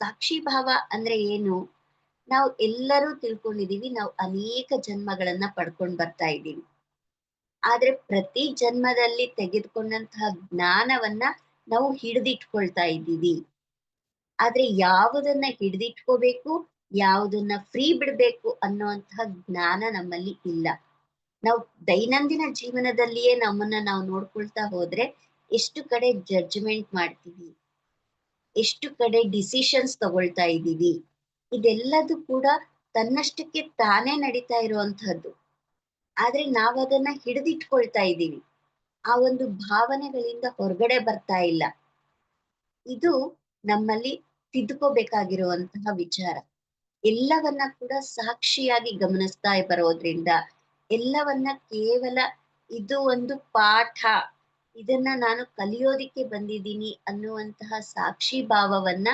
ಸಾಕ್ಷಿ ಭಾವ ಅಂದ್ರೆ ಏನು? ನಾವು ಎಲ್ಲರೂ ತಿಳ್ಕೊಂಡಿದೀವಿ, ನಾವು ಅನೇಕ ಜನ್ಮಗಳನ್ನ ಪಡ್ಕೊಂಡು ಬರ್ತಾ ಇದ್ದೀವಿ. ಆದ್ರೆ ಪ್ರತಿ ಜನ್ಮದಲ್ಲಿ ತೆಗೆದುಕೊಂಡಂತಹ ಜ್ಞಾನವನ್ನ ನಾವು ಹಿಡಿದಿಟ್ಕೊಳ್ತಾ ಇದ್ದೀವಿ. ಆದ್ರೆ ಯಾವುದನ್ನ ಹಿಡಿದಿಟ್ಕೋಬೇಕು, ಯಾವುದನ್ನ ಫ್ರೀ ಬಿಡ್ಬೇಕು ಅನ್ನುವಂತಹ ಜ್ಞಾನ ನಮ್ಮಲ್ಲಿ ಇಲ್ಲ. ನಾವು ದೈನಂದಿನ ಜೀವನದಲ್ಲಿಯೇ ನಮ್ಮನ್ನ ನಾವು ನೋಡ್ಕೊಳ್ತಾ ಹೋದ್ರೆ ಎಷ್ಟು ಕಡೆ ಜಡ್ಜ್ಮೆಂಟ್ ಮಾಡ್ತೀವಿ, ಎಷ್ಟು ಕಡೆ ಡಿಸಿಷನ್ಸ್ ತಗೊಳ್ತಾ ಇದ್ದೀವಿ. ಇದೆಲ್ಲದೂ ಕೂಡ ತನ್ನಷ್ಟಕ್ಕೆ ತಾನೇ ನಡೀತಾ ಇರುವಂತಹದ್ದು. ಆದ್ರೆ ನಾವು ಅದನ್ನ ಹಿಡಿದಿಟ್ಕೊಳ್ತಾ ಇದ್ದೀವಿ. ಆ ಒಂದು ಭಾವನೆಗಳಿಂದ ಹೊರಗಡೆ ಬರ್ತಾ ಇಲ್ಲ. ಇದು ನಮ್ಮಲ್ಲಿ ತಿದ್ದುಕೋಬೇಕಾಗಿರುವಂತಹ ವಿಚಾರ. ಎಲ್ಲವನ್ನ ಕೂಡ ಸಾಕ್ಷಿಯಾಗಿ ಗಮನಿಸ್ತಾ ಬರೋದ್ರಿಂದ, ಎಲ್ಲವನ್ನ ಕೇವಲ ಇದು ಒಂದು ಪಾಠ, ಇದನ್ನ ನಾನು ಕಲಿಯೋದಿಕ್ಕೆ ಬಂದಿದ್ದೀನಿ ಅನ್ನುವಂತಹ ಸಾಕ್ಷಿ ಭಾವವನ್ನ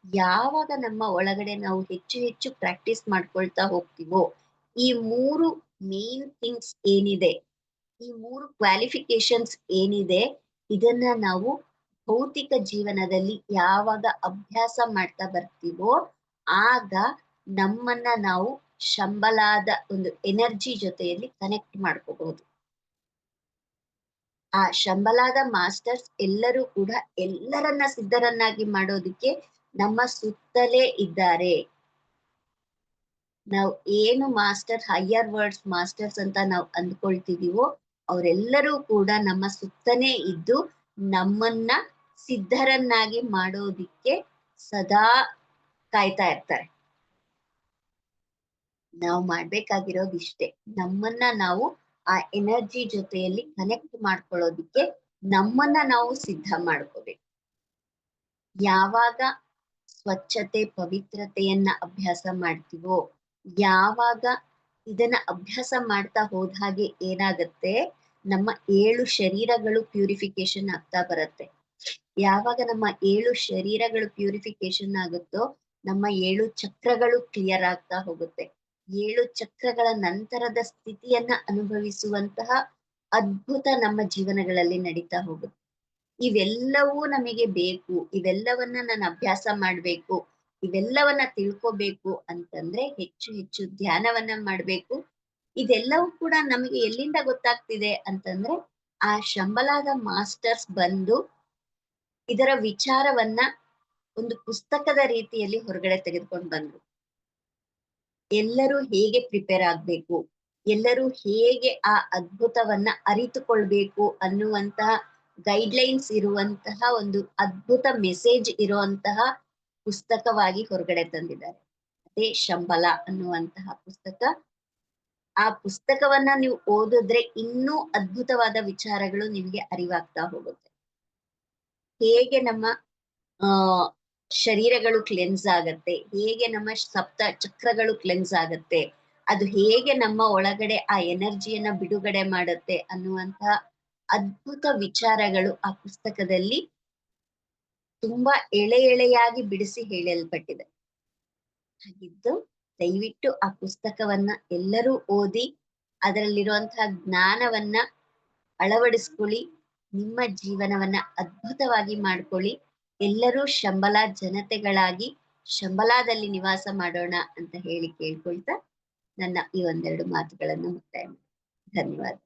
ಯಾವಾಗ ನಮ್ಮ ಒಳಗಡೆ ನಾವು ಹೆಚ್ಚು ಹೆಚ್ಚು ಪ್ರಾಕ್ಟೀಸ್ ಮಾಡ್ಕೊಳ್ತಾ ಹೋಗ್ತೀವೋ, ಈ 3 ಮೇನ್ ಥಿಂಗ್ಸ್ ಏನಿದೆ, ಈ 3 ಕ್ವಾಲಿಫಿಕೇಶನ್ಸ್ ಏನಿದೆ, ಇದನ್ನ ನಾವು ಭೌತಿಕ ಜೀವನದಲ್ಲಿ ಯಾವಾಗ ಅಭ್ಯಾಸ ಮಾಡ್ತಾ ಬರ್ತೀವೋ ಆಗ ನಮ್ಮನ್ನ ನಾವು ಶಂಬಲಾದ ಒಂದು ಎನರ್ಜಿ ಜೊತೆಯಲ್ಲಿ ಕನೆಕ್ಟ್ ಮಾಡ್ಕೋಬಹುದು. ಆ ಶಂಬಲಾದ ಮಾಸ್ಟರ್ಸ್ ಎಲ್ಲರೂ ಕೂಡ ಎಲ್ಲರನ್ನ ಸಿದ್ಧರನ್ನಾಗಿ ಮಾಡೋದಿಕ್ಕೆ ನಮ್ಮ ಸುತ್ತಲೇ ಇದ್ದಾರೆ. ನಾವು ಏನು ಮಾಸ್ಟರ್, ಹೈಯರ್ ವರ್ಡ್ಸ್ ಮಾಸ್ಟರ್ಸ್ ಅಂತ ನಾವು ಅಂದ್ಕೊಳ್ತಿದೀವೋ ಅವರೆಲ್ಲರೂ ಕೂಡ ನಮ್ಮ ಸುತ್ತನೇ ಇದ್ದು ನಮ್ಮನ್ನ ಸಿದ್ಧರನ್ನಾಗಿ ಮಾಡೋದಿಕ್ಕೆ ಸದಾ ಕಾಯ್ತಾ ಇರ್ತಾರೆ. ನಾವು ಮಾಡ್ಬೇಕಾಗಿರೋದಿಷ್ಟೇ, ನಮ್ಮನ್ನ ನಾವು ಆ ಎನರ್ಜಿ ಜೊತೆಯಲ್ಲಿ ಕನೆಕ್ಟ್ ಮಾಡ್ಕೊಳ್ಳೋದಿಕ್ಕೆ ನಮ್ಮನ್ನ ನಾವು ಸಿದ್ಧ ಮಾಡ್ಕೋಬೇಕು. ಯಾವಾಗ ಸ್ವಚ್ಛತೆ ಪವಿತ್ರತೆಯನ್ನ ಅಭ್ಯಾಸ ಮಾಡ್ತೀವೋ, ಯಾವಾಗ ಇದನ್ನ ಅಭ್ಯಾಸ ಮಾಡ್ತಾ ಹೋದ ಹಾಗೆ ಏನಾಗತ್ತೆ, ನಮ್ಮ 7 ಶರೀರಗಳು ಪ್ಯೂರಿಫಿಕೇಶನ್ ಆಗ್ತಾ ಬರುತ್ತೆ. ಯಾವಾಗ ನಮ್ಮ 7 ಶರೀರಗಳು ಪ್ಯೂರಿಫಿಕೇಶನ್ ಆಗುತ್ತೋ ನಮ್ಮ 7 ಚಕ್ರಗಳು ಕ್ಲಿಯರ್ ಆಗ್ತಾ ಹೋಗುತ್ತೆ. 7 ಚಕ್ರಗಳ ನಂತರದ ಸ್ಥಿತಿಯನ್ನ ಅನುಭವಿಸುವಂತಹ ಅದ್ಭುತ ನಮ್ಮ ಜೀವನಗಳಲ್ಲಿ ನಡೀತಾ ಹೋಗುತ್ತೆ. ಇವೆಲ್ಲವೂ ನಮಗೆ ಬೇಕು, ಇವೆಲ್ಲವನ್ನ ನಾನು ಅಭ್ಯಾಸ ಮಾಡ್ಬೇಕು, ಇವೆಲ್ಲವನ್ನ ತಿಳ್ಕೋಬೇಕು ಅಂತಂದ್ರೆ ಹೆಚ್ಚು ಹೆಚ್ಚು ಧ್ಯಾನವನ್ನ ಮಾಡ್ಬೇಕು. ಇದೆಲ್ಲವೂ ಕೂಡ ನಮಗೆ ಎಲ್ಲಿಂದ ಗೊತ್ತಾಗ್ತಿದೆ ಅಂತಂದ್ರೆ, ಆ ಶಂಬಲಾದ ಮಾಸ್ಟರ್ಸ್ ಬಂದು ಇದರ ವಿಚಾರವನ್ನ ಒಂದು ಪುಸ್ತಕದ ರೀತಿಯಲ್ಲಿ ಹೊರಗಡೆ ತೆಗೆದುಕೊಂಡು ಬಂದ್ರು. ಎಲ್ಲರೂ ಹೇಗೆ ಪ್ರಿಪೇರ್ ಆಗ್ಬೇಕು, ಎಲ್ಲರೂ ಹೇಗೆ ಆ ಅದ್ಭುತವನ್ನ ಅರಿತುಕೊಳ್ಬೇಕು ಅನ್ನುವಂತಹ ಗೈಡ್ಲೈನ್ಸ್ ಇರುವಂತಹ ಒಂದು ಅದ್ಭುತ ಮೆಸೇಜ್ ಇರುವಂತಹ ಪುಸ್ತಕವಾಗಿ ಹೊರಗಡೆ ತಂದಿದ್ದಾರೆ. ಅದೇ ಶಂಬಲ ಅನ್ನುವಂತಹ ಪುಸ್ತಕ. ಆ ಪುಸ್ತಕವನ್ನ ನೀವು ಓದಿದ್ರೆ ಇನ್ನೂ ಅದ್ಭುತವಾದ ವಿಚಾರಗಳು ನಿಮ್ಗೆ ಅರಿವಾಗ್ತಾ ಹೋಗುತ್ತೆ. ಹೇಗೆ ನಮ್ಮ ಆ ಶರೀರಗಳು ಕ್ಲೆನ್ಸ್ ಆಗತ್ತೆ, ಹೇಗೆ ನಮ್ಮ ಸಪ್ತ ಚಕ್ರಗಳು ಕ್ಲೆನ್ಸ್ ಆಗತ್ತೆ, ಅದು ಹೇಗೆ ನಮ್ಮ ಒಳಗಡೆ ಆ ಎನರ್ಜಿಯನ್ನ ಬಿಡುಗಡೆ ಮಾಡುತ್ತೆ ಅನ್ನುವಂತಹ ಅದ್ಭುತ ವಿಚಾರಗಳು ಆ ಪುಸ್ತಕದಲ್ಲಿ ತುಂಬಾ ಎಳೆ ಎಳೆಯಾಗಿ ಬಿಡಿಸಿ ಹೇಳಲ್ಪಟ್ಟಿದೆ. ಹಾಗಿದ್ದು ದಯವಿಟ್ಟು ಆ ಪುಸ್ತಕವನ್ನ ಎಲ್ಲರೂ ಓದಿ ಅದರಲ್ಲಿರುವಂತಹ ಜ್ಞಾನವನ್ನ ಅಳವಡಿಸ್ಕೊಳ್ಳಿ, ನಿಮ್ಮ ಜೀವನವನ್ನ ಅದ್ಭುತವಾಗಿ ಮಾಡ್ಕೊಳ್ಳಿ. ಎಲ್ಲರೂ ಶಂಬಲ ಜನತೆಗಳಾಗಿ ಶಂಬಲಾದಲ್ಲಿ ನಿವಾಸ ಮಾಡೋಣ ಅಂತ ಹೇಳಿ ಕೇಳ್ಕೊಳ್ತಾ ನನ್ನ ಈ ಒಂದೆರಡು ಮಾತುಗಳನ್ನು ಮುಕ್ತಾಯ ಮಾಡಿ. ಧನ್ಯವಾದ.